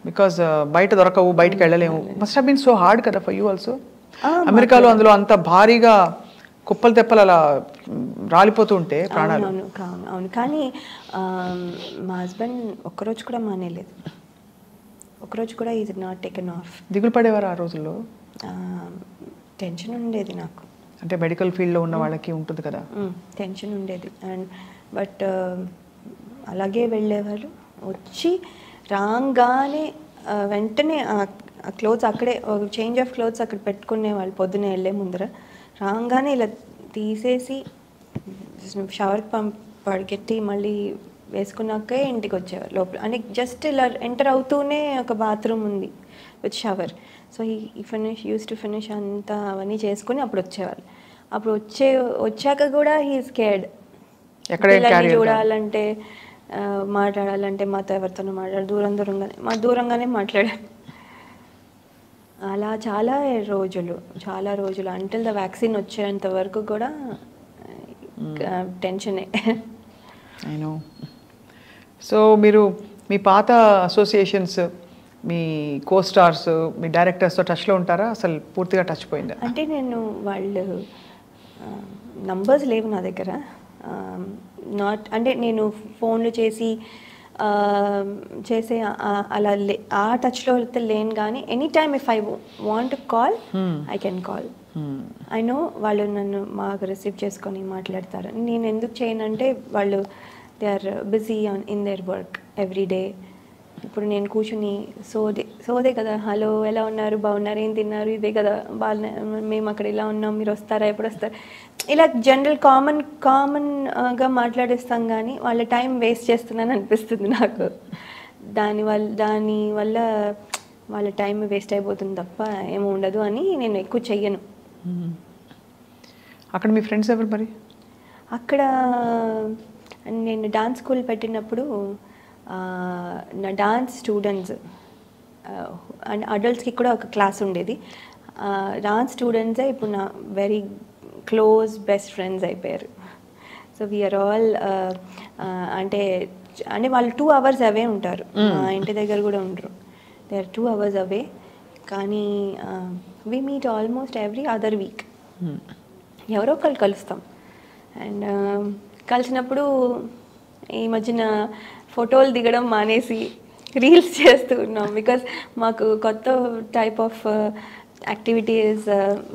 బికాస్ బయట దొరకవు, బయటకు వెళ్ళలేము. Must have been so hard కదా ఫర్ యూ ఆల్సో. అమెరికాలో అందులో అంత భారీగా కుప్పలు తెప్పలు అలా రాలిపోతూ ఉంటే ప్రాణాలు. అవును. కానీ మా హస్బెండ్ ఒక్కరోజు కూడా మానేలేదు, ఒకరోజు కూడా ఈజ్ నాట్ టేకెన్ ఆఫ్. దిగులు పడేవారు ఆ రోజుల్లో? టెన్షన్ ఉండేది నాకు, అంటే మెడికల్ ఫీల్డ్లో ఉన్న వాళ్ళకి ఉంటుంది కదా, టెన్షన్ ఉండేది. అండ్ బట్ అలాగే వెళ్ళేవాళ్ళు, వచ్చి రాగానే వెంటనే ఆ క్లోత్స్ అక్కడే చేంజ్ ఆఫ్ క్లోత్స్ అక్కడ పెట్టుకునేవాళ్ళు పొద్దునే వెళ్ళే ముందర. రాగానే ఇలా తీసేసి షవర్ పడికెట్టి మళ్ళీ వేసుకున్నాకే ఇంటికి వచ్చేవారు లోపల. అంటే జస్ట్ ఇలా ఎంటర్ అవుతూనే ఒక బాత్రూమ్ ఉంది విత్ షవర్. సో ఈ యూస్ టు ఫినిష్ అంతా అవన్నీ చేసుకుని అప్పుడు వచ్చేవాళ్ళు. అప్పుడు వచ్చాక కూడా హీ స్కేర్డ్. పిల్లల్ని చూడాలంటే, మాట్లాడాలంటే మాతో ఎవరితోనో దూరంగానే మాట్లాడాలి. అలా చాలా రోజులు అంటిల్ ద వ్యాక్సిన్ వచ్చేంత వరకు కూడా టెన్షనే. అయినో. సో మీరు మీ పాత అసోసియేషన్స్, మీ కోస్టార్స్, మీ డైరెక్టర్స్తో టచ్లో ఉంటారా? అసలు పూర్తిగా టచ్ పోయిందా? అంటే నేను వాళ్ళు నంబర్స్ లేవు నా దగ్గర. అంటే నేను ఫోన్లు చేసే అలా ఆ టచ్లో అయితే లేను. కానీ any time if I want to call I can call. I know వాళ్ళు నన్ను మాకు రిసీవ్ చేసుకొని మాట్లాడతారు. నేను ఎందుకు చేయనంటే వాళ్ళు they are busy in their work every day. ఇప్పుడు నేను కూర్చుని సోదే కదా, హలో ఎలా ఉన్నారు, బాగున్నారు, ఏం తిన్నారు, ఇదే కదా, మేము అక్కడ ఇలా ఉన్నాం, మీరు వస్తారా, ఎప్పుడు వస్తారు, ఇలా జనరల్ కామన్గా మాట్లాడేస్తాం. కానీ వాళ్ళ టైం వేస్ట్ చేస్తున్నాను అనిపిస్తుంది నాకు. దానివల్ల వాళ్ళ టైం వేస్ట్ అయిపోతుంది తప్ప ఏమో ఉండదు అని నేను ఎక్కువ చెయ్యను. అక్కడ మీ ఫ్రెండ్స్ ఎవరు మరి? అక్కడ నేను డాన్స్ స్కూల్ పెట్టినప్పుడు నా డాన్స్ స్టూడెంట్స్ అండ్ అడల్ట్స్కి కూడా ఒక క్లాస్ ఉండేది. డాన్స్ స్టూడెంట్సే ఇప్పుడు నా వెరీ క్లోజ్ బెస్ట్ ఫ్రెండ్స్ అయిపోయారు. సో వీఆర్ ఆల్ అంటే వాళ్ళు 2 hours అవే ఉంటారు, మా ఇంటి దగ్గర కూడా ఉండరు. దే ఆర్ 2 hours అవే. కానీ we meet almost every other week. ఎవరో ఒకళ్ళు కలుస్తాం. అండ్ కలిసినప్పుడు ఈ మధ్యన ఫోటోలు దిగడం మానేసి రీల్స్ చేస్తూ ఉన్నాం. బికాస్ మాకు కొత్త టైప్ ఆఫ్ యాక్టివిటీస్,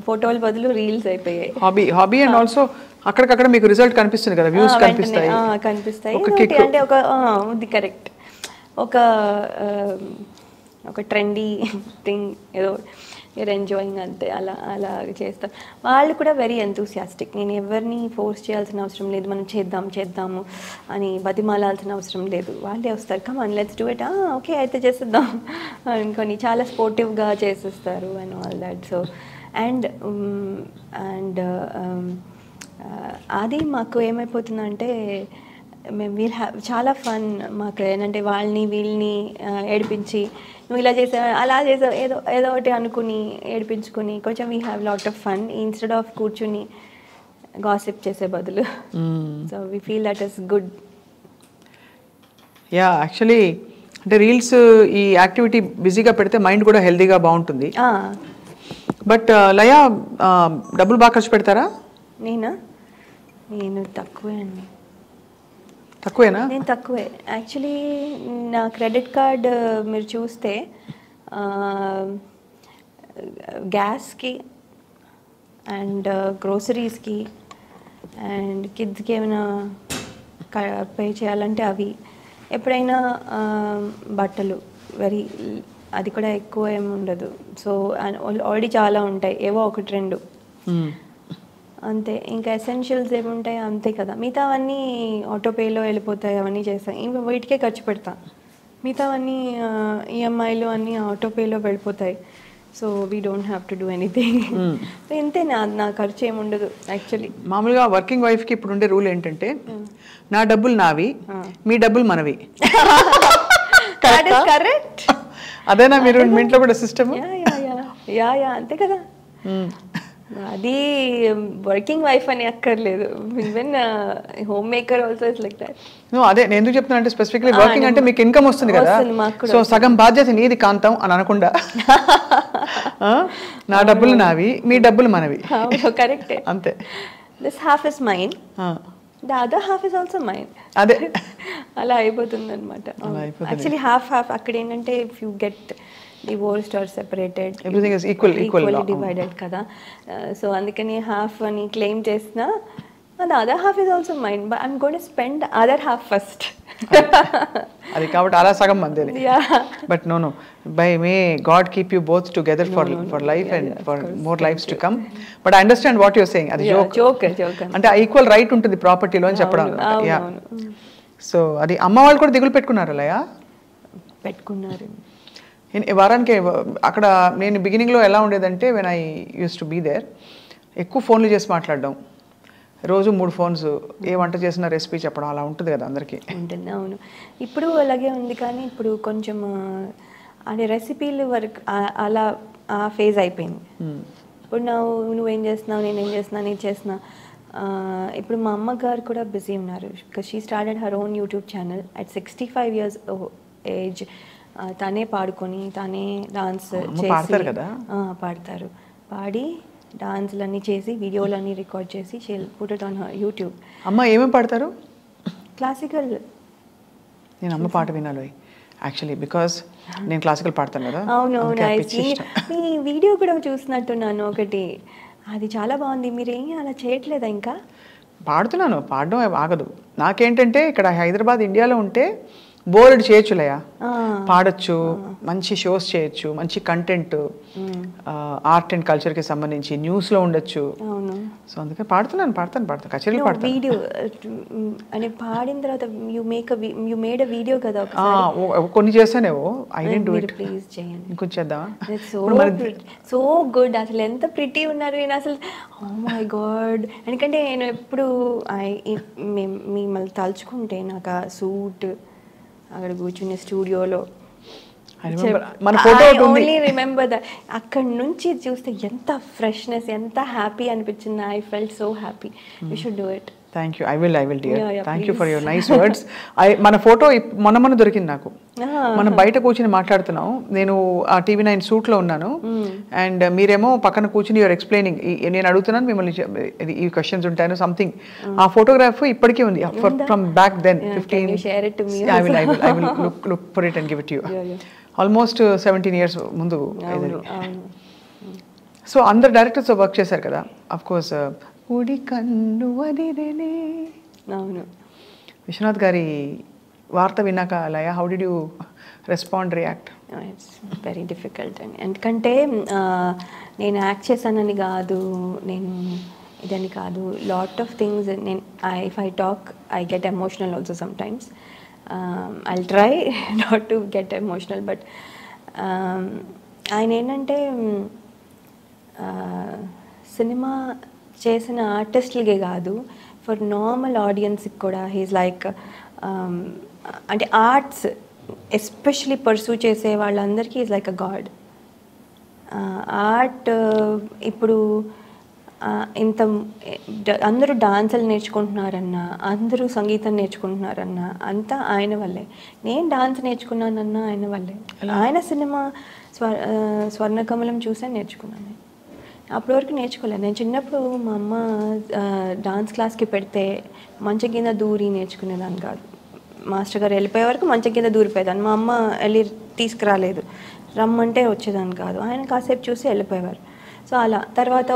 ఫోటోల బదులు రీల్స్ అయిపోయాయి. హాబీ అండ్ ఆల్సో అక్కడికక్కడ మీకు రిజల్ట్ కనిపిస్తుంది కదా, వ్యూస్ కనిపిస్తాయి. అంటే ఇది కరెక్ట్, ఒక ట్రెండీ థింగ్ ఏదో యూర్ ఎంజాయింగ్ అంతే, అలా చేస్తాం. వాళ్ళు కూడా వెరీ ఎంతూసియాస్టిక్. నేను ఎవరిని ఫోర్స్ చేయాల్సిన అవసరం లేదు, మనం చేద్దాము అని బతిమాలాల్సిన అవసరం లేదు. వాళ్ళే వస్తారు, come on let's do it, okay అయితే చేసేద్దాం అనుకొని చాలా స్పోర్టివ్గా చేసేస్తారు and all that. So and అది మాకు ఏమైపోతుందంటే మేము చాలా ఫన్ మాకు. ఏంటంటే వాళ్ళని వీళ్ళని ఏడిపించి, నువ్వు ఇలా చేసావు, అలా చేసావు, ఏదో ఒకటి అనుకుని ఏడిపించుకుని కొంచెం we have lot of fun instead of కూర్చుని గాసిప్ చేసే బదులు. So we feel that is good. Actually అంటే రీల్స్ ఈ యాక్టివిటీ బిజీగా పెడితే మైండ్ కూడా హెల్తీగా బాగుంటుంది. బట్ లయ డబ్బులు బాగా ఖర్చు పెడతారా? నేను తక్కువే అండి. తక్కువేనా? నేను తక్కువే యాక్చువల్లీ. నా క్రెడిట్ కార్డ్ మీరు చూస్తే గ్యాస్కి అండ్ గ్రోసరీస్కి అండ్ కిడ్స్కి ఏమైనా పే చేయాలంటే అవి, ఎప్పుడైనా బట్టలు అది కూడా ఎక్కువ ఏమి ఉండదు. సో ఆల్రెడీ చాలా ఉంటాయి, ఏవో 1-2 అంతే. ఇంకా ఎసెన్షియల్స్ ఏముంటాయి అంతే కదా, మిగతావన్నీ ఆటోపేలో వెళ్ళిపోతాయి, అవన్నీ చేస్తాం. ఇంకా వీటికే ఖర్చు పెడతాం, మిగతావన్నీ ఈఎంఐలు అన్నీ ఆటోపేలో వెళ్ళిపోతాయి. So we don't have to do anything. ఇంతే, నా ఖర్చు ఏముండదు యాక్చువల్లీ. మామూలుగా వర్కింగ్ వైఫ్కి ఇప్పుడు ఉండే రూల్ ఏంటంటే, నా డబ్బులు నావి, మీ డబ్బులు మనవి. కరెక్ట్. అదేనా మీరు మీ ఇంట్లో కూడా సిస్టమ్? అంతే కదా. అది వర్కింగ్ వైఫ్ అని అక్కర్లేదు, even home maker also is like that. అదే నేను ఎందుకు చెప్తున్నా అంటే, స్పెసిఫిక్లీ వర్కింగ్ అంటే మీకు ఇన్కమ్ వస్తుంది కదా, సో సగం బాధ్యత నీది కాంతం అని అనకుండా నా డబ్బులు నావి, మీ డబ్బులు మనవి. కరెక్టే, అంతే. This half is mine, the other half is also mine. అదే అలా అయిపోతుంది అనమాట. యాక్చువల్లీ హాఫ్ హాఫ్ అక్కడ ఏంటంటే if you get divorced or separated everything is equally divided కదా. సో అందుకని హాఫ్ అని క్లెయిమ్ చేసిన the other half is also mine, but I'm going to spend the other half first. అది కాబట్టి అలా సగం మంది. But no by may God keep you both together for life and for more lifes to come. But I understand what you're saying. అది joke అంటే equal right ఉంటుంది ప్రాపర్టీలో అని చెప్పడం. యా, సో అది అమ్మ వాళ్ళు కూడా దిగులు పెట్టుకున్నారు లయ? పెట్టుకున్నారు. వారానికి అక్కడ నేను బిగినింగ్లో ఎలా ఉండేదంటే when I use to be there ఎక్కువ ఫోన్లు చేసి మాట్లాడడం, రోజు 3 ఫోన్స్, ఏ వంట చేసిన రెసిపీ చెప్పడం, అలా ఉంటుంది కదా అందరికీ. ఉంటుంది, అవును. ఇప్పుడు అలాగే ఉంది, కానీ ఇప్పుడు కొంచెం అంటే రెసిపీలు వరకు అలా ఆ ఫేజ్ అయిపోయింది. ఇప్పుడు నువ్వేం చేస్తున్నావు, నేనేం చేస్తున్నా, నేను చేస్తున్నా. ఇప్పుడు మా అమ్మగారు కూడా బిజీ ఉన్నారు. Because she started her own YouTube channel at 65 years age. తనే పాడుకొని తనే డాన్స్ చేసి పాడతారు, పాడి డాన్స్లన్నీ చేసి వీడియోలన్నీ రికార్డ్ చేసి she'll put it on her YouTube. అమ్మ ఏమేమి పాడతారు? క్లాసికల్. నేను అమ్మ పాట వినాలి యాక్చువల్లీ, బికాస్ నేను క్లాసికల్ పాడతాను కదా. అవునవును, మీ వీడియో కూడా చూసినట్టున్నాను ఒకటి, అది చాలా బాగుంది. మీరేం అలా చేయట్లేదా? ఇంకా పాడుతున్నాను, పాడడం ఆగదు. నాకేంటంటే ఇక్కడ హైదరాబాద్ ఇండియాలో ఉంటే బోర్డు చేయొచ్చులయ్యా, పాడొచ్చు, మంచి షోస్ చేయొచ్చు, మంచి కంటెంట్ ఆర్ట్ అండ్ కల్చర్కి సంబంధించి న్యూస్లో ఉండొచ్చు. సో అందుకే పాడుతాను కచేరీలు పాడతాను. వీడియో అంటే పాడిన తర్వాత యు మేడ్ ఎ వీడియో కదా, కొన్ని చేస్తానేవో. I don't do it, please చేయండి, ఇంకొంచెం చేద్దామా? సో గుడ్, అసలు ఎంత ప్రిటీ ఉన్నారు. నేను అసలు ఓ మై గాడ్, ఎందుకంటే నేను ఎప్పుడు మిమ్మల్ని తలుచుకుంటే నాకు ఆ సూట్ అక్కడ కూర్చునే స్టూడియోలో ఓన్లీ రిమెంబర్ దట్. అక్కడ నుంచి చూస్తే ఎంత ఫ్రెష్నెస్, ఎంత హ్యాపీ అనిపించింది. I felt so happy. You should do it. Thank you, I will dear. Thank you for your nice words. మన ఫోటో మొన్న దొరికింది నాకు. మనం బయట కూర్చుని మాట్లాడుతున్నాం, నేను ఆ TV9 సూట్లో ఉన్నాను, అండ్ మీరేమో పక్కన కూర్చుని యువర్ ఎక్స్ప్లెయినింగ్. నేను అడుగుతున్నాను మిమ్మల్ని, ఈ క్వశ్చన్స్ ఉంటాను సంథింగ్. ఆ ఫోటోగ్రాఫ్ ఇప్పటికీ ఉంది from back then 15. I will look for it and give it to you. Almost 17 years ముందు. సో అందరు డైరెక్టర్స్ వర్క్ చేశారు కదా, అఫ్ కోర్స్. ఉడి కన్ను వదిలేనే. అవును. విశ్వనాథ్ గారి వార్త విన్నాక Laya, how did you respond, react? It's very difficult అండి. ఎందుకంటే నేను యాక్ట్ చేశానని కాదు, నేను ఇదని కాదు, లాట్ ఆఫ్ థింగ్స్. నేను if I talk I get emotional also sometimes. I'll try not to get emotional, but ఆయన ఏంటంటే సినిమా చేసిన ఆర్టిస్టులకే కాదు, ఫర్ నార్మల్ ఆడియన్స్కి కూడా హీస్ లైక్, అంటే ఆర్ట్స్ ఎస్పెషలీ పర్సూ చేసే వాళ్ళందరికీ is like a God. Art ఇప్పుడు ఇంత అందరూ డాన్సులు నేర్చుకుంటున్నారన్నా, అందరూ సంగీతం నేర్చుకుంటున్నారన్నా అంతా ఆయన వల్లే. నేను డాన్స్ నేర్చుకున్నానన్నా ఆయన వల్లే. ఆయన సినిమా స్వర్ణకమలం చూసే నేర్చుకున్నాను. అప్పటి వరకు నేర్చుకోలేదు. నేను చిన్నప్పుడు మా అమ్మ డాన్స్ క్లాస్కి పెడితే మంచం కింద దూరి నేర్చుకునేదాన్ని కాదు. మాస్టర్ గారు వెళ్ళిపోయే వరకు మంచం కింద దూరిపోయేదాన్ని. మా అమ్మ వెళ్ళి తీసుకురాలేదు, రమ్మంటే వచ్చేదాన్ని కాదు. ఆయన కాసేపు చూసి వెళ్ళిపోయేవారు. సో అలా తర్వాత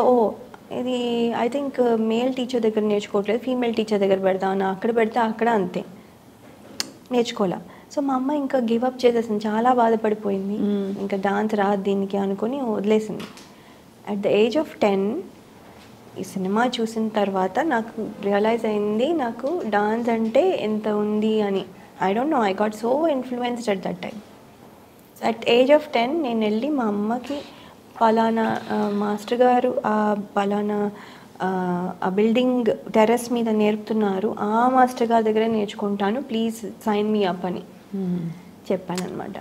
ఇది ఐ థింక్ మేల్ టీచర్ దగ్గర నేర్చుకోవట్లేదు, ఫీమేల్ టీచర్ దగ్గర పెడదామని అక్కడ పెడితే అక్కడ అంతే నేర్చుకోలే. సో మా అమ్మ ఇంకా గివ్ అప్ చేసేసింది, చాలా బాధపడిపోయింది. ఇంకా డాన్స్ రాదు దీనికి అనుకొని వదిలేసింది. అట్ ద ఏజ్ ఆఫ్ 10 ఈ సినిమా చూసిన తర్వాత నాకు రియలైజ్ అయింది నాకు డాన్స్ అంటే ఎంత ఉంది అని. I don't no, I got so influenced at that time. At age of 10 నేను వెళ్ళి మా అమ్మకి పలానా మాస్టర్ గారు పలానా ఆ బిల్డింగ్ టెర్రస్ మీద నేర్పుతున్నారు, ఆ మాస్టర్ గారి దగ్గరే నేర్చుకుంటాను, ప్లీజ్ సైన్ మీ అప్ అని చెప్పాను అనమాట.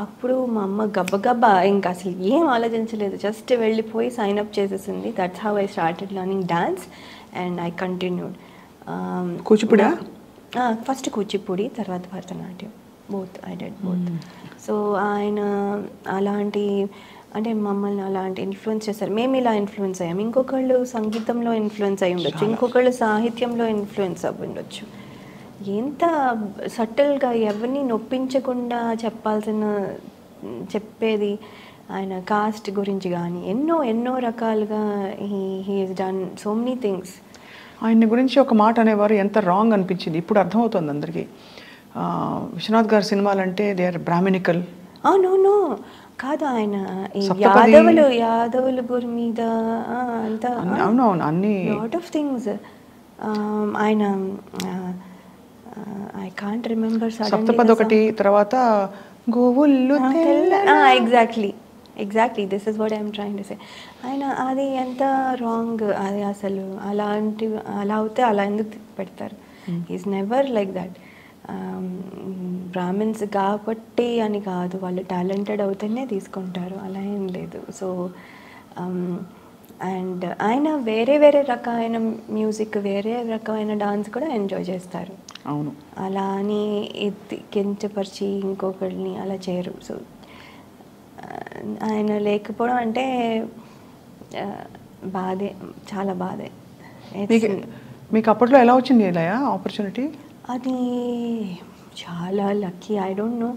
అప్పుడు మా అమ్మ గబ్బగబ్బా ఇంకా అసలు ఏం ఆలోచించలేదు, జస్ట్ వెళ్ళిపోయి సైన్ అప్ చేసేసింది. That's how I started learning dance and I continued. Kuchipudi first Kuchipudi, తర్వాత Bharatanatyam, both I did both. So ఆయన అలాంటి అంటే మమ్మల్ని అలాంటి ఇన్ఫ్లుయెన్స్ చేస్తారు, మేము ఇలా ఇన్ఫ్లుయెన్స్ అయ్యాం, ఇంకొకళ్ళు సంగీతంలో ఇన్ఫ్లుయెన్స్ అయి ఉండొచ్చు, ఇంకొకళ్ళు సాహిత్యంలో ఇన్ఫ్లుయెన్స్ అవ్వి ఉండొచ్చు. ఎంత సటిల్గా ఎవరిని నొప్పించకుండా చెప్పేది ఆయన కాస్ట్ గురించి కానీ ఎన్నో ఎన్నో రకాలుగా he has done so many things. ఆయన గురించి ఒక మాట అనేవారు, ఎంత రాంగ్ అనిపించింది, ఇప్పుడు అర్థమవుతుంది అందరికీ. విశ్వనాథ్ గారి సినిమాలు అంటే దే ఆర్ బ్రాహ్మణికల్. నో కాదు, ఆయన యాదవుల గురి మీద అంత అవునవును అన్ని లాట్ ఆఫ్ థింగ్స్. ఆయన ఐ కాంట్ రిమెంబర్ సప్తపది ఒకటి, తర్వాత గోవుళ్ళు exactly this is what I'm trying to say. ఆయన అది ఎంత రాంగ్, అది అసలు అలా అవుతే అలా ఎందుకు పెడతారు? Is never like that. Brahmins కాబట్టి అని కాదు, వాళ్ళు టాలెంటెడ్ అవుతేనే తీసుకుంటారు, అలా ఏం లేదు. సో అండ్ ఆయన వేరే వేరే రకమైన మ్యూజిక్, వేరే రకమైన డాన్స్ కూడా ఎంజాయ్ చేస్తారు. అవును, అలా అని కించపరిచి ఇంకొకరిని అలా చేయరు. సో ఆయన లేకపోవడం అంటే బాధే, చాలా బాధే. మీకు అప్పట్లో ఎలా వచ్చింది ఇలా ఆపర్చునిటీ? అది చాలా లక్కీ. ఐ డోంట్ నో,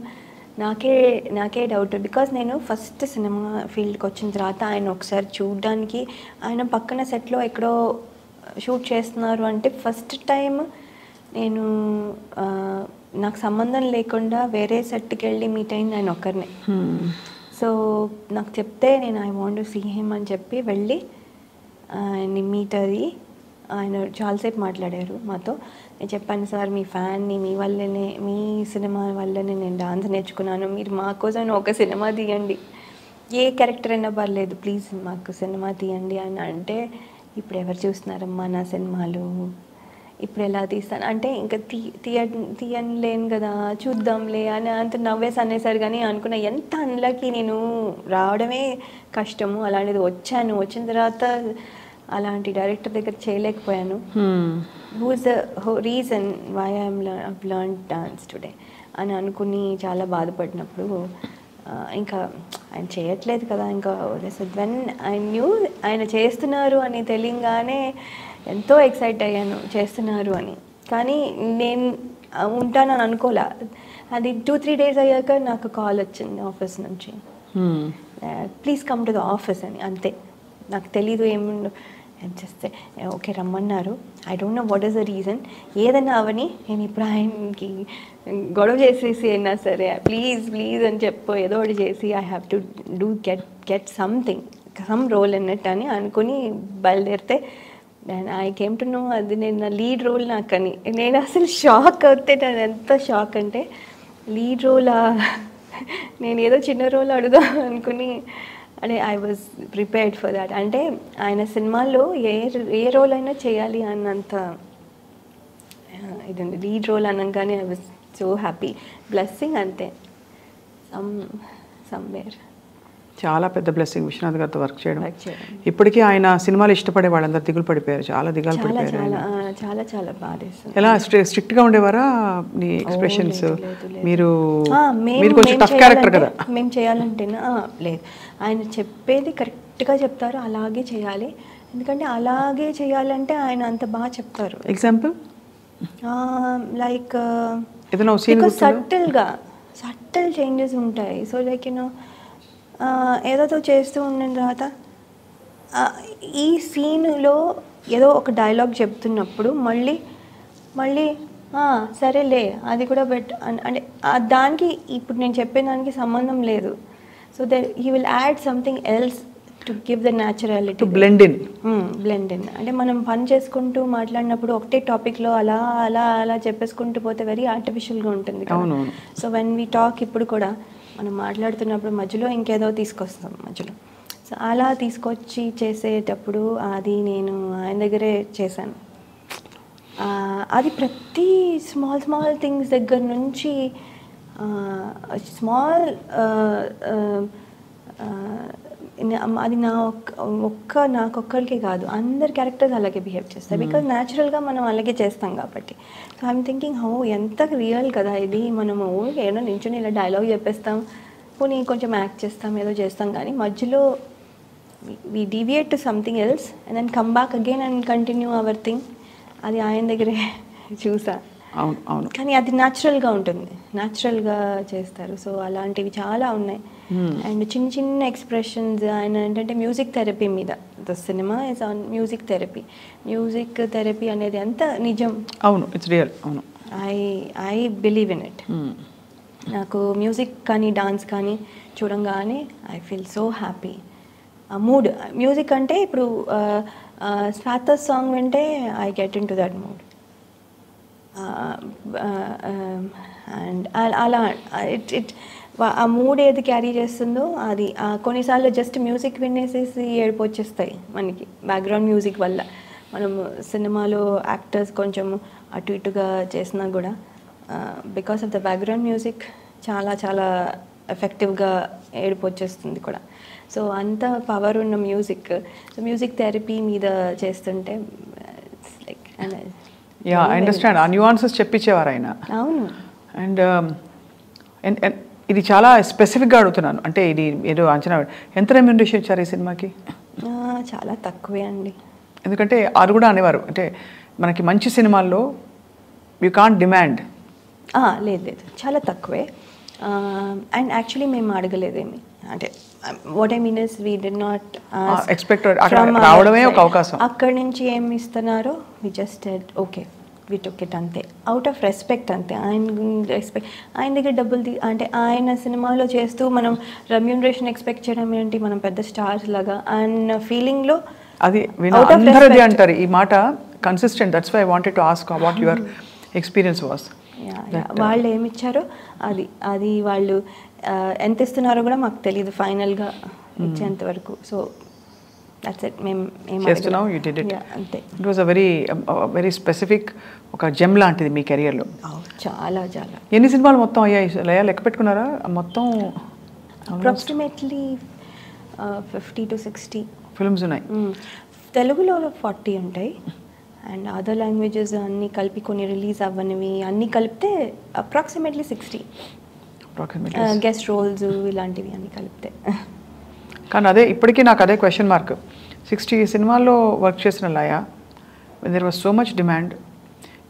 నాకే డౌట్. బికాజ్ నేను ఫస్ట్ సినిమా ఫీల్డ్కి వచ్చిన తర్వాత ఆయన ఒకసారి చూడడానికి, ఆయన పక్కన సెట్లో ఎక్కడో షూట్ చేస్తున్నారు అంటే ఫస్ట్ టైం నేను నాకు సంబంధం లేకుండా వేరే సెట్కి వెళ్ళి మీట్ అయింది ఆయన ఒక్కరినే. సో నాకు చెప్తే నేను I want to see him అని చెప్పి వెళ్ళి ఆయన్ని మీట్ అయ్యి ఆయన చాలాసేపు మాట్లాడారు మాతో. నేను చెప్పాను, సార్ మీ ఫ్యాన్ని, మీ వల్లనే, మీ సినిమా వల్లనే నేను డాన్స్ నేర్చుకున్నాను, మీరు మా కోసం ఒక సినిమా తీయండి, ఏ క్యారెక్టర్ అయినా పర్లేదు, ప్లీజ్ మాకు సినిమా తీయండి అని అంటే, ఇప్పుడు ఎవరు చూస్తున్నారమ్మా నా సినిమాలు, ఇప్పుడు ఎలా తీస్తాను అంటే, ఇంకా తీయలేను కదా, చూద్దాంలే అని అంత నవ్వేసి అనేసారు. కానీ అనుకున్నా ఎంత అన్లకి, నేను రావడమే కష్టము, అలాంటిది వచ్చిన తర్వాత అలాంటి డైరెక్టర్ దగ్గర చేయలేకపోయాను. Who is the reason why I'm learn dance today అని అనుకుని చాలా బాధపడినప్పుడు ఇంకా ఆయన చేయట్లేదు కదా, ఇంకా వెన్ ఐ న్యూ ఆయన చేస్తున్నారు అని తెలియగానే ఎంతో ఎక్సైట్ అయ్యాను, చేస్తున్నారు అని. కానీ నేను ఉంటానని అనుకోలే. అది 2-3 days అయ్యాక నాకు కాల్ వచ్చింది ఆఫీస్ నుంచి, please come to the office అని. అంతే, నాకు తెలీదు ఏముండో చేస్తే ఓకే రమ్మన్నారు. I don't know what is the reason. ఏదన్నా అవని నేను ఇప్పుడు ఆయనకి గొడవ చేసేసి అయినా సరే ప్లీజ్ అని చెప్పు, ఏదో ఒకటి చేసి I have to do get some role in it అని అనుకుని బయలుదేరితే ఐ కేమ్ టు నో అది నేను నా లీడ్ రోల్ నాకని. నేను అసలు షాక్ అవుతే, నేను ఎంత షాక్ అంటే లీడ్ రోలా, నేను ఏదో చిన్న రోల్ అడుగుదాం అనుకుని, అంటే I was prepared for that. అంటే ఆయన సినిమాల్లో ఏ రోల్ అయినా చేయాలి అన్నంత ఇదండి. లీడ్ రోల్ అనగానే I was so happy, blessing అంతే, సమ్వేర్. చాలా పెద్ద బ్లెస్సింగ్ విశ్వనాథ్ గారితో వర్క్ చేయడం. ఇప్పటికీ ఆయన సినిమాలు ఇష్టపడే వాళ్ళందరూ దిగులు పడిపోయారు, చాలా దిగాలు పడిపోయారు. చాలా బాగా. ఎలా స్ట్రిక్ట్ గా ఉండేవారా నీ ఎక్స్ప్రెషన్స్? మీరు కొంచెం టఫ్ క్యారెక్టర్ కదా. మేము చేయాలంటేనా లేదు, ఆయన చెప్పేది కరెక్ట్గా చెప్తారు, అలాగే చేయాలి. ఎందుకంటే అలాగే చేయాలంటే ఆయన అంత బాగా చెప్తారు. ఎగ్జాంపుల్ లైక్ సటిల్ చేంజెస్ ఉంటాయి. సో లైక్ యూనో ఏదో చేస్తూ ఉన్న తర్వాత ఈ సీన్లో ఏదో ఒక డైలాగ్ చెప్తున్నప్పుడు మళ్ళీ సరేలే అది కూడా అంటే దానికి ఇప్పుడు నేను చెప్పే దానికి సంబంధం లేదు. So he will add something else to give the naturality, blend in. అంటే మనం పని చేసుకుంటూ మాట్లాడినప్పుడు ఒకటే టాపిక్లో అలా చెప్పేసుకుంటూ పోతే వెరీ ఆర్టిఫిషియల్గా ఉంటుంది. సో వెన్ వీ టాక్ ఇప్పుడు కూడా మనం మాట్లాడుతున్నప్పుడు మధ్యలో ఇంకేదో తీసుకొస్తాం మధ్యలో. సో అలా తీసుకొచ్చి చేసేటప్పుడు అది నేను ఆయన దగ్గరే చేశాను. అది ప్రతి స్మాల్ థింగ్స్ దగ్గర నుంచి అది నాకొక్కరికి కాదు, అందరి క్యారెక్టర్స్ అలాగే బిహేవ్ చేస్తాయి. బికాజ్ న్యాచురల్గా మనం అలాగే చేస్తాం కాబట్టి. సో ఐఎమ్ థింకింగ్ ఎంత రియల్ కదా ఇది. మనము ఏదో నించుని ఇలా డైలాగ్ చెప్పేస్తాం, పోనీ కొంచెం యాక్ట్ చేస్తాం ఏదో చేస్తాం కానీ మధ్యలో we deviate to something else and then come back again and continue our thing. అది ఆయన దగ్గరే చూసా. అవును అవును. కానీ అది న్యాచురల్గా ఉంటుంది, న్యాచురల్గా చేస్తారు. సో అలాంటివి చాలా ఉన్నాయి. అండ్ చిన్న చిన్న ఎక్స్ప్రెషన్స్ ఆయన ఏంటంటే మ్యూజిక్ థెరపీ మీద, the cinema is on music therapy. Music therapy అనేది అంత నిజం. అవును, ఇట్స్ రియల్. అవును, ఐ బిలీవ్ ఇన్ ఇట్. నాకు మ్యూజిక్ కానీ డాన్స్ కానీ చూడంగానే ఐ ఫీల్ సో హ్యాపీ. ఆ మూడ్ మ్యూజిక్ అంటే ఇప్పుడు స్వాత సాంగ్ వింటే I get in to that mood. And అలా ఆ మూడ్ ఏది క్యారీ చేస్తుందో అది. కొన్నిసార్లు జస్ట్ మ్యూజిక్ వినేసేసి ఏడుపు వచ్చేస్తాయి మనకి బ్యాక్గ్రౌండ్ మ్యూజిక్ వల్ల. మనం సినిమాలో యాక్టర్స్ కొంచెం అటు ఇటుగా చేసినా కూడా because of the background music చాలా చాలా ఎఫెక్టివ్గా ఏడుపు వచ్చేస్తుంది కూడా. సో అంత పవర్ ఉన్న మ్యూజిక్. సో మ్యూజిక్ థెరపీ మీద చేస్తుంటే లైక్ యా, ఐ అండర్స్టాండ్. ఆ న్యూఆన్సెస్ చెప్పించేవారు ఆయన. అవును. అండ్ ఇది చాలా స్పెసిఫిక్గా అడుగుతున్నాను, అంటే ఇది ఏదో అంచనా. ఎంత రెమ్యూనరేషన్ ఇచ్చారు ఈ సినిమాకి? చాలా తక్కువే అండి. ఎందుకంటే అది కూడా అనేవారు, అంటే మనకి మంచి సినిమాల్లో యూ కాంట్ డిమాండ్. లేదు లేదు, చాలా తక్కువే. అండ్ యాక్చువల్లీ మేము అడగలేదేమి, అంటే what I mean is we did not expect రావడమే ఒక అవకాశం. అక్కడి నుంచి ఏమి ఇస్తున్నారో we just okay we took it అంతే, అవుట్ ఆఫ్ రెస్పెక్ట్ అంతే. ఆయన దగ్గర డబ్బులు అంటే ఆయన సినిమాలో చేస్తూ మనం రెమ్యూనరేషన్ ఎక్స్పెక్ట్ చేయడం ఏంటి, మనం పెద్ద స్టార్స్ లాగా అన్న ఫీలింగ్లో అది అందరిది అంటారు ఈ మాట consistent. That's why I wanted to ask what your experience was. వాళ్ళు ఏమి ఇచ్చారో అది వాళ్ళు ఎంత ఇస్తున్నారో కూడా మాకు తెలియదు ఫైనల్గా ఇచ్చేంత వరకు. So that's it. మేము చేస్తున్నాం, యూ డిడ్ ఇట్. అంతే. It was a very specific ఒక జెమ్ లాంటిది మీ కెరియర్లో. చాలా చాలా. ఎన్ని సినిమాలు మొత్తం అయ్యాయి లయ, లెక్క పెట్టుకున్నారా మొత్తం? అప్రాక్సిమేట్లీ 50 to 60 ఫిల్మ్స్ ఉన్నాయి. తెలుగులో 40 ఉంటాయి అండ్ అదర్ లాంగ్వేజెస్ అన్నీ కలిపి కొన్ని రిలీజ్ అవ్వనివి అన్నీ కలిపితే అప్రాక్సిమేట్లీ 60 గెస్ట్ రోల్స్ ఇలాంటివి అన్నీ కలిపితే. కానీ అదే ఇప్పటికీ నాకు అదే క్వశ్చన్ మార్క్. 60 సినిమాల్లో వర్క్ చేసిన Laya, when there was so much demand,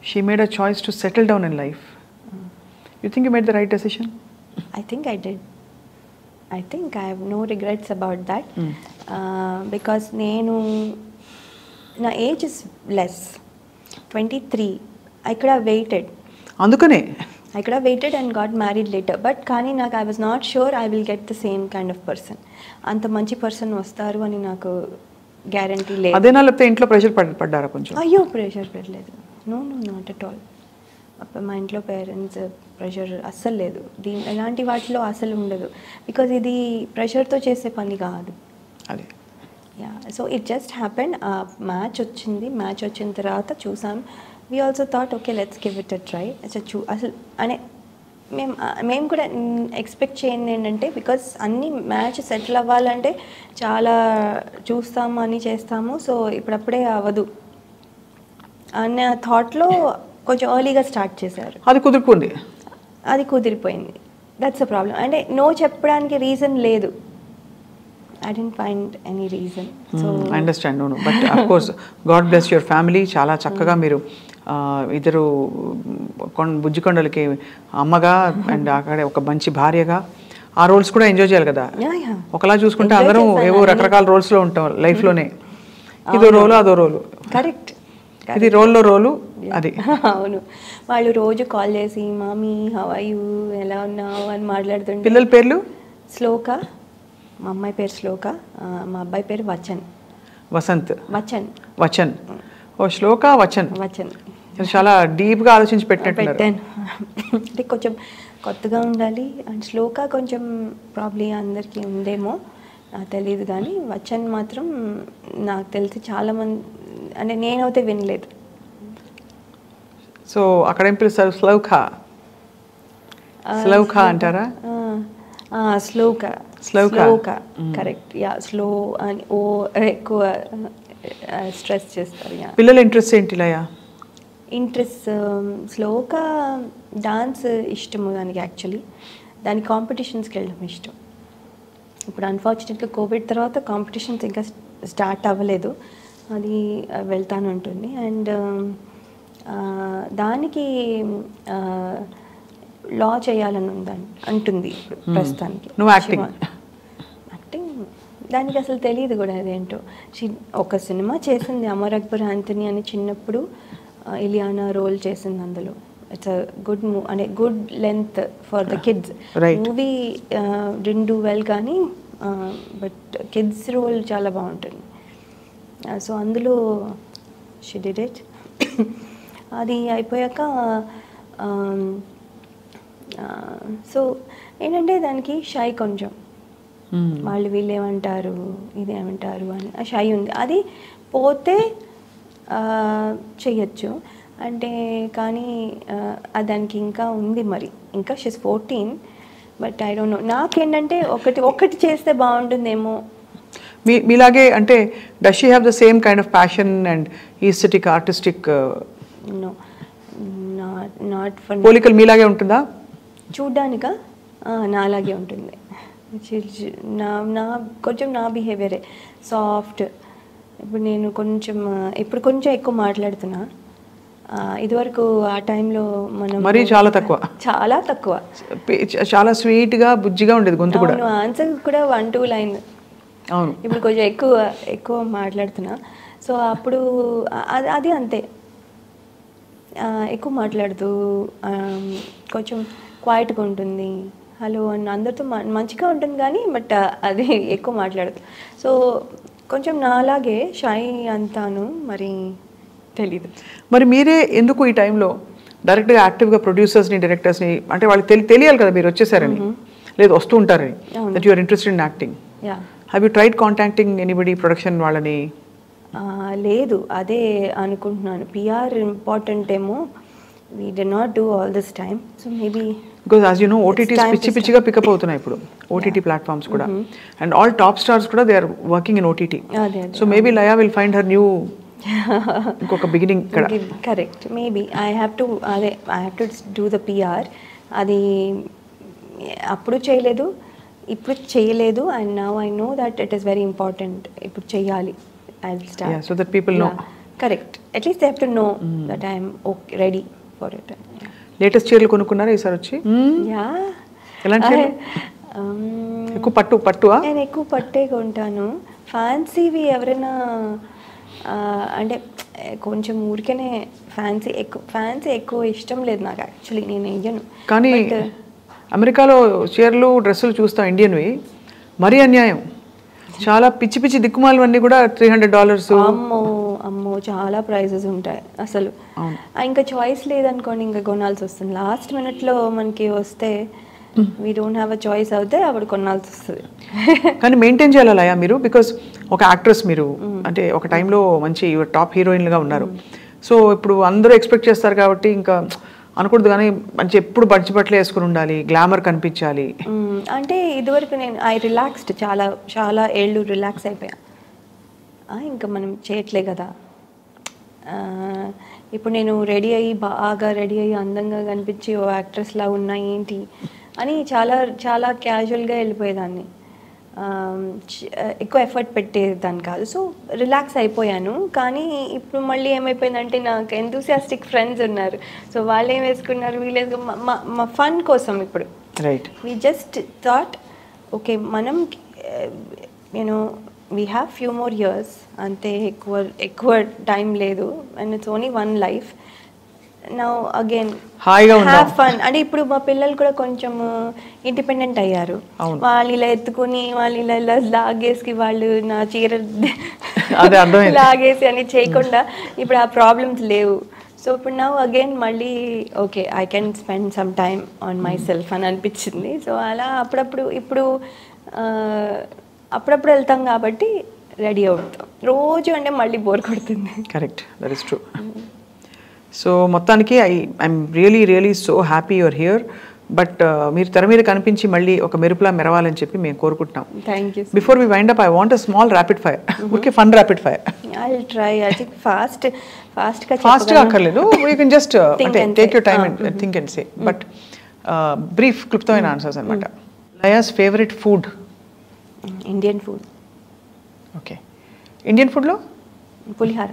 she made a choice to settle down in life. You think you made the right decision? I think I did. I think I have no regrets about that. Because నా age is less, 23. I could have waited. అందుకనే I could have waited and got married later. But కానీ నాకు I was not sure I will get the same kind of person. అంత మంచి person వస్తారు అని నాకు guarantee లేదు. అదేనా, లేకపోతే ఇంట్లో ప్రెషర్ పడ్డారా కొంచెం? అయ్యో, ప్రెషర్ పడలేదు. No not at all. మా ఇంట్లో పేరెంట్స్ ప్రెషర్ అస్సలు లేదు. ఎలాంటి వాటిలో అసలు ఉండదు. బికాజ్ ఇది ప్రెషర్తో చేసే పని కాదు అది. Yeah, so it just happened. Match వచ్చిన తర్వాత చూసాం. We also thought okay let's give it a try. అసలు అనే మేము కూడా ఎక్స్పెక్ట్ చేయండి ఏంటంటే, బికాస్ అన్ని మ్యాచ్ సెటిల్ అవ్వాలంటే చాలా చూస్తాము అని చేస్తాము. సో ఇప్పుడప్పుడే అవ్వదు అన్న థాట్లో కొంచెం ఎర్లీగా స్టార్ట్ చేశారు. అది కుదిరిపోయింది. That's a problem. అంటే నో చెప్పడానికి రీజన్ లేదు. I didn't find any reason. So I understand. No. But of course, God bless your family. చాలా చక్కగా మీరు ఇద్దరు బుజ్జికొండలకి అమ్మగా అండ్ అక్కడే ఒక మంచి భార్యగా ఆ రోల్స్ కూడా ఎంజాయ్ చేయాలి కదా. ఒకలా చూసుకుంటే అందరం ఏవో రకరకాల రోల్స్లో ఉంటాం లైఫ్లోనే. ఇదో రోలు అదో రోలు. కరెక్ట్. ఇది రోలు అది. అవును. వాళ్ళు రోజు కాల్ చేసి మామీ హౌ ఆర్ యూ, ఎలా ఉన్నావు అని మాట్లాడుతుంటే. పిల్లల పేర్లు? శ్లోక, మా అమ్మాయి పేరు శ్లోక, మా అబ్బాయి పేరు వసంత్. వచన్. ఓ శ్లోక వచన్. చాలా డీప్గా ఆలోచించి పెట్టాను. అంటే కొంచెం కొత్తగా ఉండాలి అండ్ శ్లోక కొంచెం ప్రాబ్లీ అందరికీ ఉందేమో నాకు తెలియదు, కానీ వచన్ మాత్రం నాకు తెలిసి చాలామంది, అంటే నేనైతే వినలేదు. సో అక్కడ ఏం పిలుస్తారు? స్లౌఖ అంటారా? స్లోక కరెక్ట్. యా, స్లో అని ఓ ఎక్కువ స్ట్రెస్ చేస్తారు. పిల్లల ఇంట్రెస్ట్ ఏంటి లయ? ఇంట్రెస్ట్ స్లోక డాన్స్ ఇష్టము దానికి యాక్చువల్లీ. దాని కాంపిటీషన్స్కి వెళ్ళడం ఇష్టం. ఇప్పుడు అన్ఫార్చునేట్గా కోవిడ్ తర్వాత కాంపిటీషన్స్ ఇంకా స్టార్ట్ అవ్వలేదు, అది వెళ్తాను ఉంటుంది. అండ్ దానికి లా చేయాలని ఉందని అంటుంది ఇప్పుడు ప్రస్తుతానికి. యాక్టింగ్ దానికి అసలు తెలియదు కూడా అదేంటో. ఒక సినిమా చేసింది అమర్ అక్బర్ ఆంథనీ అని, చిన్నప్పుడు ఇలియానా రోల్ చేసింది అందులో. ఇట్స్ అ గుడ్ అంటే good length for the kids. Movie didn't do well కానీ బట్ కిడ్స్ రోల్ చాలా బాగుంటుంది. సో అందులో షీ డిడ్ ఇట్. అది అయిపోయాక సో ఏంటంటే దానికి షై కొంచెం, వాళ్ళు వీళ్ళు ఏమంటారు ఇదేమంటారు అని ఆ షై ఉంది. అది పోతే చెయ్యొచ్చు అంటే, కానీ దానికి ఇంకా ఉంది మరి, ఇంకా she's 14. But I don't know, నాకేంటంటే ఒకటి చేస్తే బాగుంటుందేమో. మీలాగే అంటే does she have the same kind of passion and aesthetic artistic? No, not for. పోలికలు మీలాగే ఉంటుందా? చూడ్డానికా నాలాగే ఉంటుంది. నా కొంచెం నా బిహేవియరే సాఫ్ట్. ఇప్పుడు నేను కొంచెం ఎక్కువ మాట్లాడుతున్నా. ఇదివరకు ఆ టైంలో మనం మరీ చాలా తక్కువ చాలా స్వీట్గా బుజ్జిగా ఉండేది గొంతు కూడా. ఆన్సర్ కూడా 1-2 లైన్. అవును, ఇప్పుడు కొంచెం ఎక్కువ మాట్లాడుతున్నా. సో అప్పుడు అది అంతే, ఎక్కువ మాట్లాడుతూ కొంచెం క్వైట్గా ఉంటుంది. హలో అని అందరితో మంచిగా ఉంటుంది కానీ బట్ అది ఎక్కువ మాట్లాడదు. సో కొంచెం నాలాగే షై అంతాను, మరి తెలీదు. మరి మీరే ఎందుకు ఈ టైంలో డైరెక్ట్గా యాక్టివ్గా ప్రొడ్యూసర్స్ని డైరెక్టర్స్ని, అంటే వాళ్ళకి తెలియాలి కదా మీరు వచ్చేసారని, లేదు వస్తూ ఉంటారని, that you are interested in acting. Have you tried contacting anybody production వాళ్ళని? లేదు, అదే అనుకుంటున్నాను. పిఆర్ ఇంపార్టెంట్ ఏమో. we did not do all this time, so maybe because as you know OTTs పిచ్చిగా పికప్ అవుతున్నాయి ఇప్పుడు, OTT platforms కూడా, and all top stars కూడా they are working in OTT. So maybe Laya will find her new ఇంకొక beginning ఇక్కడ. Correct, maybe I have to do the PR. అది అప్పుడు చేయలేదు, ఇప్పుడు చేయలేదు. And now I know that it is very important. ఇప్పుడు చేయాలి. I will start so that people know. Correct, at least they have to know that I'm okay, ready for it. Latest చీరలు కొనుక్కున్నారా ఈసారి వచ్చి? ఎలాంటి చీరలు? ఎక్కువ పట్టువా? నేను ఎక్కువ పట్టే కొంటాను. ఫ్యాన్సీవి ఎవరైనా అంటే కొంచెం ఊరికేనే ఫ్యాన్సీ ఎక్కువ ఇష్టం లేదు నాకు యాక్చువల్లీ, నేను వెయ్యను. కానీ అమెరికాలో చీరలు డ్రెస్సులు చూస్తాం ఇండియన్వి, మరీ అన్యాయం. చాలా పిచ్చి దిక్కుమాలు అన్నీ కూడా $300. అమ్మో చాలా ప్రైజెస్ ఉంటాయి అసలు. ఇంకా చాయిస్ లేదనుకోండి, ఇంకా కొనాల్సి వస్తుంది. లాస్ట్ మినిట్లో మనకి వస్తే we don't have a choice అవుతే అప్పుడు కొనాల్సి వస్తుంది. కానీ మెయింటైన్ చేయాలయా మీరు, బికాస్ ఒక యాక్ట్రెస్ మీరు, అంటే ఒక టైంలో మంచి టాప్ హీరోయిన్లుగా ఉన్నారు. సో ఇప్పుడు అందరూ ఎక్స్పెక్ట్ చేస్తారు కాబట్టి ఇంకా అనకూడదు, కానీ మంచి ఎప్పుడు బట్టలు వేసుకుని ఉండాలి, గ్లామర్ కనిపించాలి. అంటే ఇదివరకు నేను రిలాక్స్డ్, చాలా ఏళ్ళు రిలాక్స్ అయిపోయా. ఇంకా మనం చేయట్లే కదా. ఇప్పుడు నేను బాగా రెడీ అయ్యి అందంగా కనిపించి ఓ యాక్ట్రెస్లా ఉన్నా ఏంటి అని చాలా క్యాజువల్గా వెళ్ళిపోయేదాన్ని. ఎక్కువ ఎఫర్ట్ పెట్టేదాన్ని కాదు. సో రిలాక్స్ అయిపోయాను. కానీ ఇప్పుడు మళ్ళీ ఏమైపోయిందంటే నాకు ఎంతూసియాస్టిక్ ఫ్రెండ్స్ ఉన్నారు. సో వాళ్ళు ఏం వేసుకున్నారు, వీళ్ళు మా ఫన్ కోసం ఇప్పుడు వీ జస్ట్ థాట్ ఓకే మనం we have few more years అంతే, ఎక్కువ టైం లేదు. And it's only one life. Now again have fun. అంటే ఇప్పుడు మా పిల్లలు కూడా కొంచెం ఇండిపెండెంట్ అయ్యారు. వాళ్ళు ఇలా ఎత్తుకుని వాళ్ళు ఇలా లాగేసి వాళ్ళు నా చీర లాగేసి అని చేయకుండా ఇప్పుడు ఆ ప్రాబ్లమ్స్ లేవు. సో ఇప్పుడు నా అగైన్ మళ్ళీ okay I can spend some time on my self అని అనిపించింది. సో అలా అప్పుడప్పుడు వెళ్తాం కాబట్టి రెడీ అవుతాం. రోజు అంటే మళ్ళీ బోర్ కొడుతుంది. Correct, that is true. So మొత్తానికి I'm really so happy your here. But మీరు తెర మీద కనిపించి మళ్ళీ ఒక మెరుపులా మెరవాలని చెప్పి మేము కోరుకుంటున్నాం. Thank you. Before we wind up I want a small rapid fire. Okay, fun rapid fire. I will try. I think ఫాస్ట్గా అక్కర్లేదు. You can just take your time and think and say. But brief క్లుప్తమైన answers అనమాట. Laya's favourite food? Indian food. Okay. Indian ఫుడ్లో pulihara.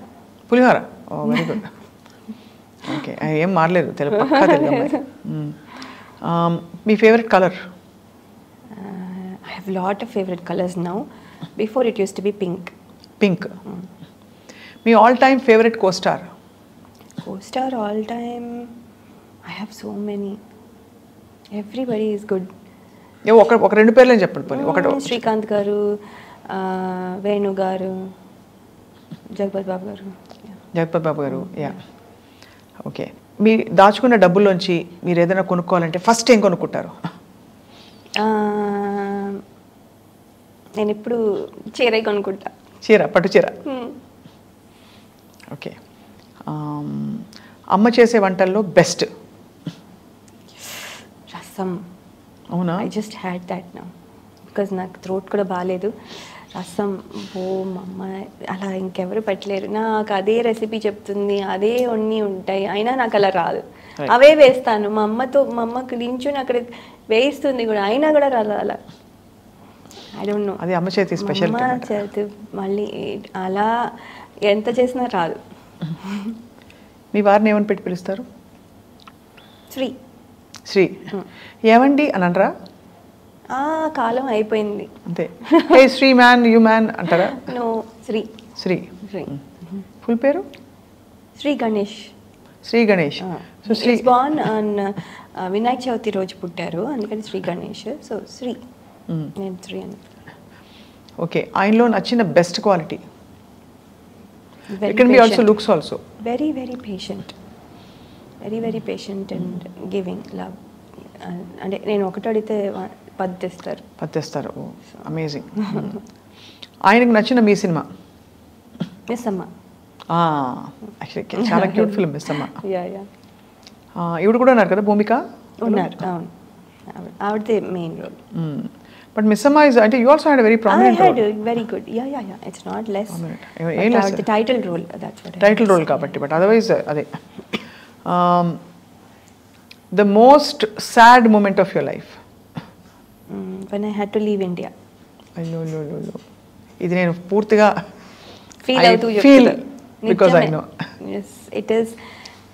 Pulihora. Oh very good. Okay, ఏం మారలేదు, తెలుగు పక్కా తెలుగు అమ్మాయి. మీ favourite colour? I have lot of favorite colors now. Before it used to be pink. Pink. Me all time favourite co-star? Co-star all time. I have so many. Everybody is good. ఒక రెండు పేర్లు చెప్పండి పోనీ. ఒకటి శ్రీకాంత్ గారు, వేణు గారు, జగపతి బాబు గారు. జగపతి బాబు గారు. యా. ఓకే. మీ దాచుకున్న డబ్బుల్లోంచి మీరు ఏదైనా కొనుక్కోవాలంటే ఫస్ట్ ఏం కొనుక్కుంటారు? నేను ఇప్పుడు చీర కొనుక్కుంటా. చీర, పట్టు చీర. ఓకే. అమ్మ చేసే వంటల్లో బెస్ట్? రసం. అవునా? I just had that now because నాకు థ్రోట్ కూడా బాగాలేదు. రసం ఓ మా అమ్మ అలా ఇంకెవరు పెట్టలేరు. నాకు అదే రెసిపీ చెప్తుంది, అదే అన్నీ ఉంటాయి, అయినా నాకు అలా రాదు. అవే వేస్తాను. మా అమ్మకి నించుని అక్కడ వేయిస్తుంది కూడా, అయినా కూడా రాదు అలా. I don't no. అది అమ్మ చేతి స్పెషల్. అమ్మ చేతి మళ్ళీ అలా ఎంత చేసినా రాదు. మీ వారిని ఏమని పెట్టి పిలుస్తారు? శ్రీ. శ్రీ. ఏమండి అని అనరా? కాలం అయిపోయింది అంతే. Hey Sri man, you man అంటారా? నో, శ్రీ. శ్రీ. శ్రీ. ఫుల్ పేరు? Sri Ganesh. Sri Ganesh. So Sri born on Vinayaka Chavithi రోజు పుట్టారు, అందుకని శ్రీ గణేష్. సో శ్రీ. నేను శ్రీ అని. ఓకే. ఆయనలో నచ్చిన best quality? It can be also looks also. Very very patient. Very very patient and giving love. అంటే నేను ఒకటి అడిగితే పద్దిస్తారు. అమేజింగ్. ఆయనకు నచ్చిన మీ సినిమా? మిస్ అమ్మ. యాక్చువల్లీ చాలా క్యూట్ ఫిల్మ్ మిస్ అమ్మ. ఇవిడ కూడా ఉన్నారు కదా, భూమిక ఉన్నారు. అవును, ఆవిడదే main role. But Missamma is అంటే you also had a very prominent role. Very good. It's not less. Title role. Title role కాబట్టి. బట్ అదర్వైజ్ అదే. The most sad moment of your life? when I had to leave India. అయ్యో, ఇది నేను పూర్తిగా feel అవుతూ feel because I know. yes it is.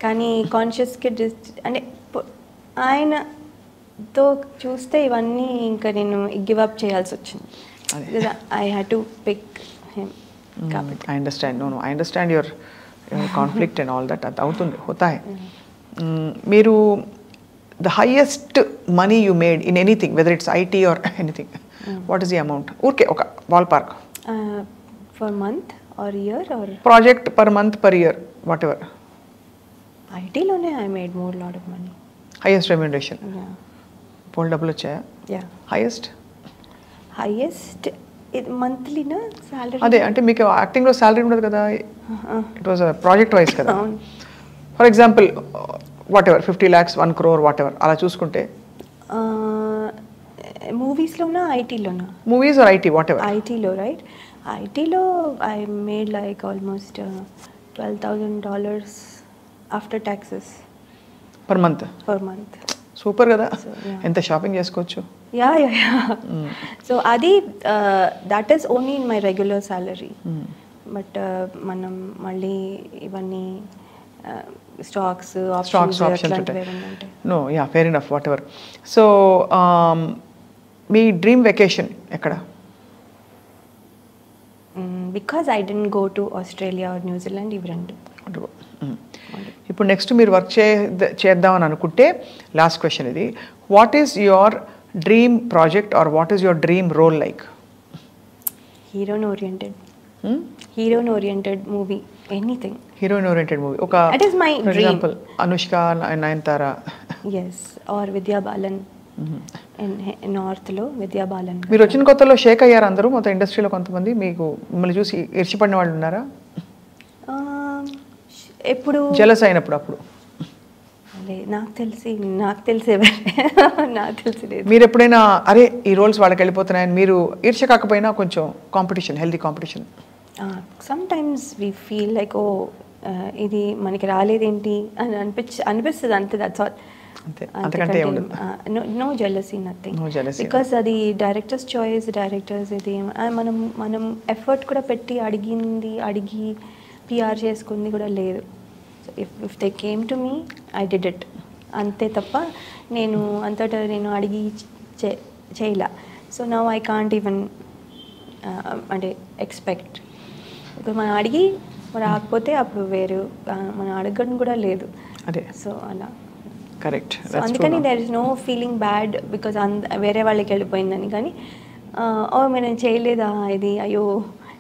కానీ కాన్షియస్గా అంటే ఆయనతో చూస్తే ఇవన్నీ ఇంకా నేను గివ్ అప్ చేయాల్సి వచ్చింది. I had to pick him. కాబట్టి I understand. No I understand your conflict and all that. అది అవుతుంది, హోతా హై. మీరు the highest money you made in anything, whether it's IT or anything, what is the amount? Okay, ballpark. For month or year or project, per month, per year, whatever. IT lone I made more lot of money. Highest remuneration? Yeah. Pol double chaya? Yeah. Highest monthly na salary. Ade ante meeku acting lo salary undadu kada. It was a project wise kada. For example, whatever 50 lakhs, 1 crore, whatever అలా చూసుకుంటే మూవీస్లోనా ఐటీలోనా? Movies or IT whatever. ఐటీలో right. ఐటీలో I made like almost $12,000 after taxes per month. Super కదా. ఎంత shopping చేసుకోవచ్చు. Yeah. So అది that is only in my regular salary. But మనం మళ్ళీ ఇవన్నీ stocks options no. Yeah, fair enough, whatever. So మీ డ్రీమ్ వెకేషన్ ఎక్కడ? Because I didn't go to Australia or New Zealand, ఇవి రెండు. ఇప్పుడు నెక్స్ట్ మీరు వర్క్ చేద్దామని అనుకుంటే లాస్ట్ క్వశ్చన్ ఇది, what is your dream project or what is your dream role like? Heroine oriented movie, anything. Heroine oriented movie. ఒక that is my dream. Example Anushka, Nayanthara. yes or Vidya Balan. North లో Vidya balun. మీరు వచ్చిన కొత్తలో షేక్ అయ్యారు అందరూ, మొత్తం ఇండస్ట్రీలో కొంతమంది మీకు మిమ్మల్ని చూసి ఇర్చిపడిన వాళ్ళు ఉన్నారా? ఎప్పుడు జెలస్ అయినప్పుడు? అప్పుడు నాకు తెలిసేవారు. మీరు ఎప్పుడైనా అరే ఈ రోల్స్ వాళ్ళకి వెళ్ళిపోతున్నాయని మీరు ఈర్ష్య కాకపోయినా కొంచెం competition, healthy competition? Sometimes we feel like oh ఇది మనకి రాలేదేంటి అని అనిపిస్తుంది అంతే. That's all. అంతే, అంతకంటే ఉండదు. No jealousy, nothing. No jealousy. Because అది డైరెక్టర్స్ చాయిస్, డైరెక్టర్స్ ఇది మనం ఎఫర్ట్ కూడా పెట్టి అడిగి పిఆర్ చేసుకుంది కూడా లేదు. So if they came to me, I did it, అంతే తప్ప నేను అంతటా నేను అడిగి చేయలా. So now I can't even అంటే ఎక్స్పెక్ట్. ఇప్పుడు మనం అడిగి రాకపోతే అప్పుడు వేరు, మనం అడగడం కూడా లేదు. అదే, సో అలా కరెక్ట్. సో అందుకని there is no feeling bad because వేరే వాళ్ళకి వెళ్ళిపోయిందని. కానీ నేను చేయలేదా ఇది, అయ్యో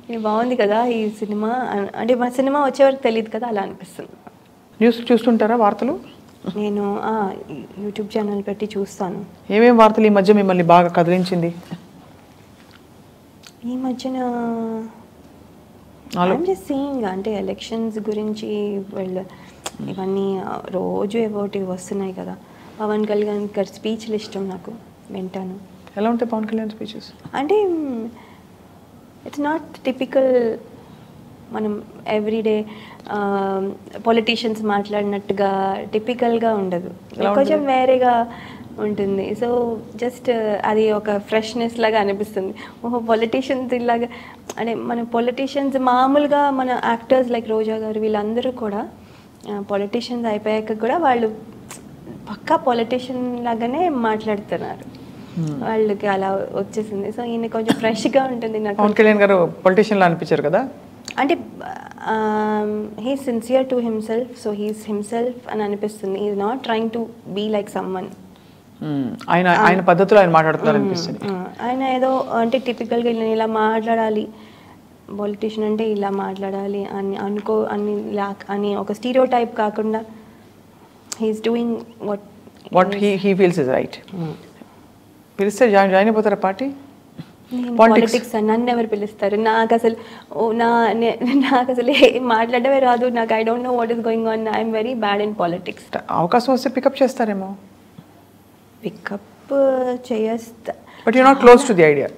ఇది బాగుంది కదా ఈ సినిమా, అంటే మా సినిమా వచ్చేవరకు తెలియదు కదా, అలా అనిపిస్తుంది. న్యూస్ చూస్తుంటారా, వార్తలు? నేను యూట్యూబ్ ఛానల్ పెట్టి చూస్తాను. ఏమేమి వార్తలు ఈ మధ్య మిమ్మల్ని బాగా కదిలించింది? ఈ మధ్యన ఐఎమ్ జస్ట్ సీయింగ్, అంటే ఎలక్షన్స్ గురించి ఇవన్నీ రోజు ఏవోటి వస్తున్నాయి కదా. పవన్ కళ్యాణ్ గారి స్పీచ్లు ఇష్టం నాకు, వింటాను. ఎలా ఉంటాయి పవన్ కళ్యాణ్ స్పీచెస్? అంటే ఇట్స్ నాట్ టిపికల్ మనం ఎవ్రీడే పొలిటీషియన్స్ మాట్లాడినట్టుగా టిపికల్గా ఉండదు, కొంచెం వేరేగా ఉంటుంది. సో జస్ట్ అది ఒక ఫ్రెష్నెస్ లాగా అనిపిస్తుంది. ఓహో పొలిటీషియన్స్ ఇలాగా, అంటే మన పొలిటీషియన్స్ మామూలుగా మన యాక్టర్స్ లైక్ రోజా గారు వీళ్ళందరూ కూడా పొలిటీషియన్స్ అయిపోయాక కూడా వాళ్ళు పక్కా పొలిటీషియన్ లాగానే మాట్లాడుతున్నారు, వాళ్ళకి అలా వచ్చేసింది. సో ఈయన కొంచెం ఫ్రెష్గా ఉంటుంది నాకు. పవన్ కళ్యాణ్ గారు పొలిటీషియన్ లా అనిపించారు కదా? అంటే he sincere to himself, so he's himself అని అనిపిస్తుంది. Is not trying to be like someone. ఆయన పద్ధతిలో ఆయన మాట్లాడుతున్నారు అనిపిస్తుంది. ఆయన ఏదో అంటే టిపికల్గా ఇలా మాట్లాడాలి, పొలిటీషియన్ అంటే ఇలా మాట్లాడాలి అని అని ఒక స్టీరియో టైప్ కాకుండా he is doing what he feels is right. పిలిస్తే జాయిన్ అయిపోతారా పార్టీ? పాలిటిక్స్ నన్ను ఎవరు పిలుస్తారు? నాకు అసలు మాట్లాడమే రాదు. నాకు I don't know what is going on. I'm very bad in politics. అవకాశం వస్తే పికప్ చేస్తారేమో. పికప్ చేస్తా, but you are not close to the idea.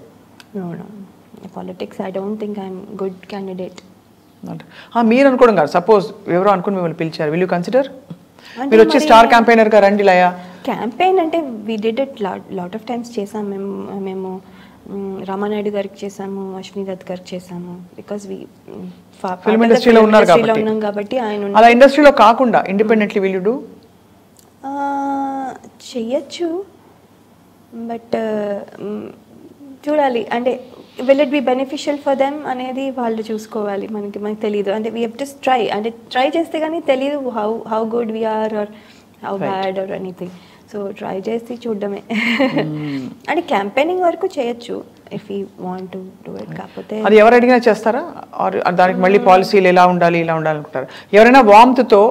No politics I don't think I'm good candidate. మీరు అనుకోవడం కాదు, సపోజ్ ఎవరో అనుకుని మిమ్మల్ని పిలిచారు, విల్ యూ కన్సిడర్? మీరు వచ్చి స్టార్ క్యాంపెయినర్ గా రండి లయా. క్యాంపెయిన్ అంటే we did it lot of times చేసాం మేము రామానాయుడు గారికి చేసాము, అశ్విని దత్ గారికి చేసాము. బికాస్ ఫిల్మ్ ఇండస్ట్రీలో ఉన్నారు కాబట్టి ఆయన అలా ఇండస్ట్రీలో కాకుండా ఇండిపెండెంట్లీ విల్ యూ డూ? చెయ్యొచ్చు, బట్ చూడాలి. అంటే will it be beneficial for them అనేది వాళ్ళు చూసుకోవాలి. మనకి తెలియదు. అంటే వీ హెవ్ టు ట్రై, అంటే ట్రై చేస్తే కానీ తెలియదు how good we are or how bad or anything. So try చేసి చూడడమే. అంటే క్యాంపెయినింగ్ వరకు చేయొచ్చు if you want to do it. కాకపోతే అది ఎవరు అడిగినా చేస్తారా? దానికి మళ్ళీ పాలసీలు ఎలా ఉండాలి ఇలా ఉండాలి అనుకుంటారు? ఎవరైనా వార్మ్త్ తో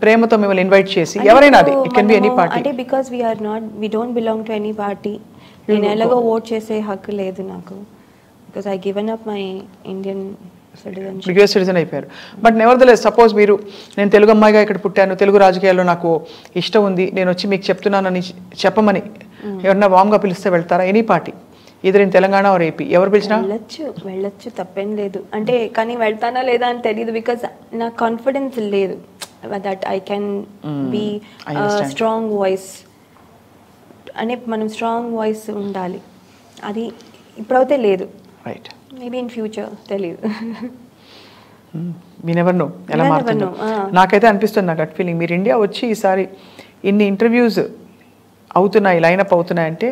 ప్రేమతో మిమ్మల్ని ఇన్వైట్ చేసి ఎవరైనా, అది it can be any party. అంటే because we don't belong to any party. నేను ఎలాగో ఓట్ చేసే హక్కు లేదు నాకు, because I given up my Indian citizenship. US citizen అయిపోయారు. బట్ నెవర్దలెస్ సపోజ్ మీరు, నేను తెలుగు అమ్మాయిగా ఇక్కడ పుట్టాను, తెలుగు రాజకీయాల్లో నాకు ఇష్టం ఉంది, నేను వచ్చి మీకు చెప్తున్నానని చెప్పమని ఎవరన్నా వామ్గా పిలిస్తే వెళ్తారా? ఎనీ పార్టీ, ఇద్దరు ఇన్ తెలంగాణ ఆర్ ఏపీ, ఎవరు పిలిచినా వెళ్ళొచ్చు, తప్పేం లేదు. అంటే కానీ వెళ్తానా లేదా అని తెలియదు, బికాజ్ నాకు కాన్ఫిడెన్స్ లేదు that I can be strong voice. అంటే మనం స్ట్రాంగ్ వాయిస్ ఉండాలి, అది ఇప్పుడైతే లేదు. రైట్, మేబీ ఇన్ ఫ్యూచర్ తెలియదు. మీ నెవర్ నో ఎలా మారుతుందో. నాకైతే అనిపిస్తుంది, నా గట్ ఫీలింగ్, మీరు ఇండియా వచ్చి ఈసారి ఇన్ని ఇంటర్వ్యూస్ అవుతున్నాయి, lineup అవుతున్నాయంటే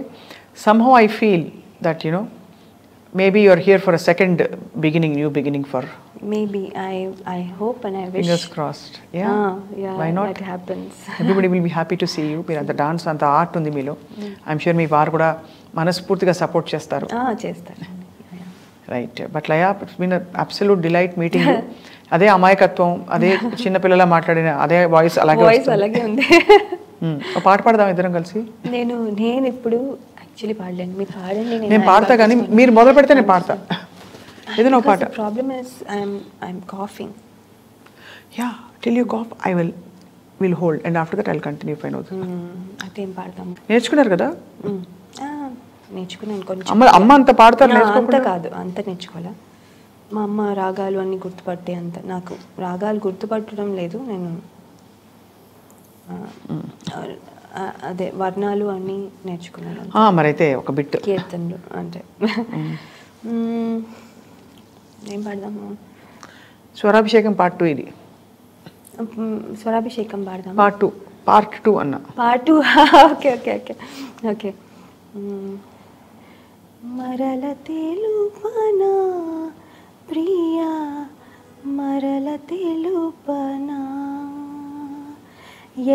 somehow I feel that, you know, maybe you're here for a second beginning, new beginning for. Maybe I hope and I wish. Fingers crossed. Yeah. Yeah. Why not? That happens. Everybody will be happy to see you. మీరు అంత dance, అంత art ఉంది మీలో. I'm sure మీ వారు కూడా మనస్ఫూర్తిగా support చేస్తారు. చేస్తారు. Right. But Laya, it's been absolute delight meeting you. అదే అమాయకత్వం, అదే చిన్నపిల్లలా మాట్లాడిన అదే వాయిస్ అలాగే ఉంది. ఒక పాట పాడదాం ఇద్దరం కలిసి. నేను ఇప్పుడు యాక్చువల్లీ పాడలేను, మీరు పాడండి. నేను పాడతా, కానీ మీరు మొదలు పెడితే నేను పాడతా. ఏదైనా ఒక పాట. Problem is I'm coughing. Yeah, till you cough I will hold and after that I will continue. Fine అవుతుంది. అయితే ఏం పాడతాము? నేర్చుకున్నారు కదా? నేర్చుకున్నాను కొంచెం. అమ్మ అంత పాడతారు? అంత కాదు, అంత నేర్చుకోవాలా. మా అమ్మ రాగాలు అన్ని గుర్తుపట్టే అంత నాకు రాగాలు గుర్తుపట్టడం లేదు. నేను అదే వర్ణాలు అన్నీ నేర్చుకున్నాను. మరైతే ఒక బిట్ కీర్తనలు అంటే ఏం పాడదాము? స్వరాభిషేకం పార్ట్ 2 ఇది. స్వరాభిషేకం పాడదాం. పార్ట్ 2 అన్న. Part 2 okay okay okay okay. మరల తెలుపనా ప్రియా మరల తెలుపనా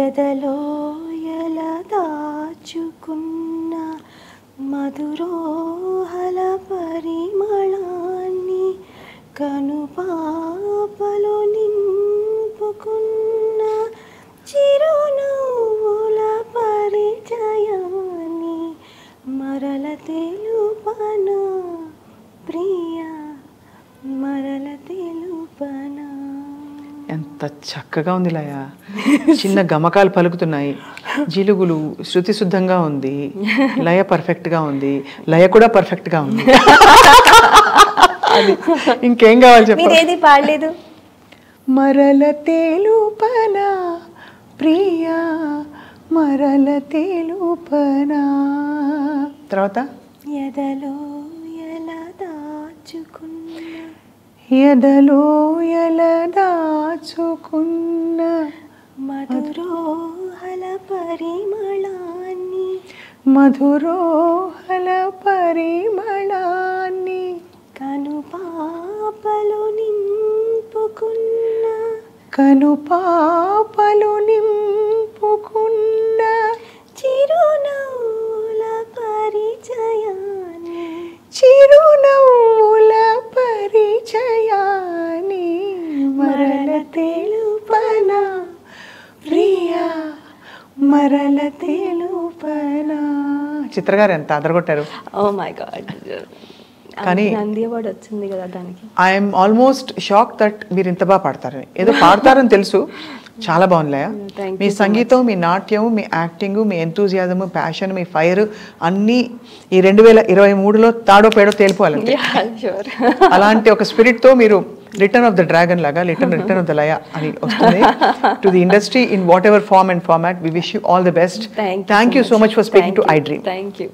ఎదలో ఎలా దాచుకున్న మధురోహల పరిమళాన్ని కనుపాపలో నింపుకున్న చిరునవ్వుల పరిచయాన్ని మరల తెలుపనా ప్రియా మరల తెలుపనా. ఎంత చక్కగా ఉంది లయ. చిన్న గమకాలు పలుకుతున్నాయి, జిలుగులు, శృతి శుద్ధంగా ఉంది, లయ పర్ఫెక్ట్గా ఉంది, లయ కూడా పర్ఫెక్ట్గా ఉంది. అది ఇంకేం కావాలి చెప్పండి. మీరేది పాడలేదు. మరల తెలుపనా ప్రియా మరల తెలుపనా. తర్వాత ఎదలో ఎలా దాచుకున్న ఎదలో ఎలా దాచుకున్న మధురోహల పరిమళాన్ని మధురోహల పరిమళాన్ని కనుపాపలు నింపుకున్న కనుపాపలు నింపుకున్న చిరునవ్వుల పరిచయాన్ని చిరునవ్వుల పరిచయాన్ని మరల తెలుపనా ప్రియా మరల తెలుపనా. చిత్రగారు ఎంత అదరగొట్టారు. Oh my God. కానీ నంది అవార్డు వచ్చింది కదా దానికి. ఐఎమ్ ఆల్మోస్ట్ షాక్ దట్ మీరు ఇంత బాగా పాడతారని. ఏదో పాడతారని తెలుసు, చాలా బాగుందిలే. మీ సంగీతం, మీ నాట్యం, మీ యాక్టింగ్, మీ ఎంతూజియాజం, ప్యాషన్, మీ ఫైర్ అన్నీ ఈ 2023లో తాడో పేడో తేలిపోవాలంటే అలాంటి ఒక స్పిరిట్తో మీరు రిటర్న్ ఆఫ్ ద డ్రాగన్ లాగా రిటర్న్ ఆఫ్ ద లయ అని వస్తుంది to the industry in whatever form and format. We wish you all the best. Thank you so much for speaking to iDream. Thank you.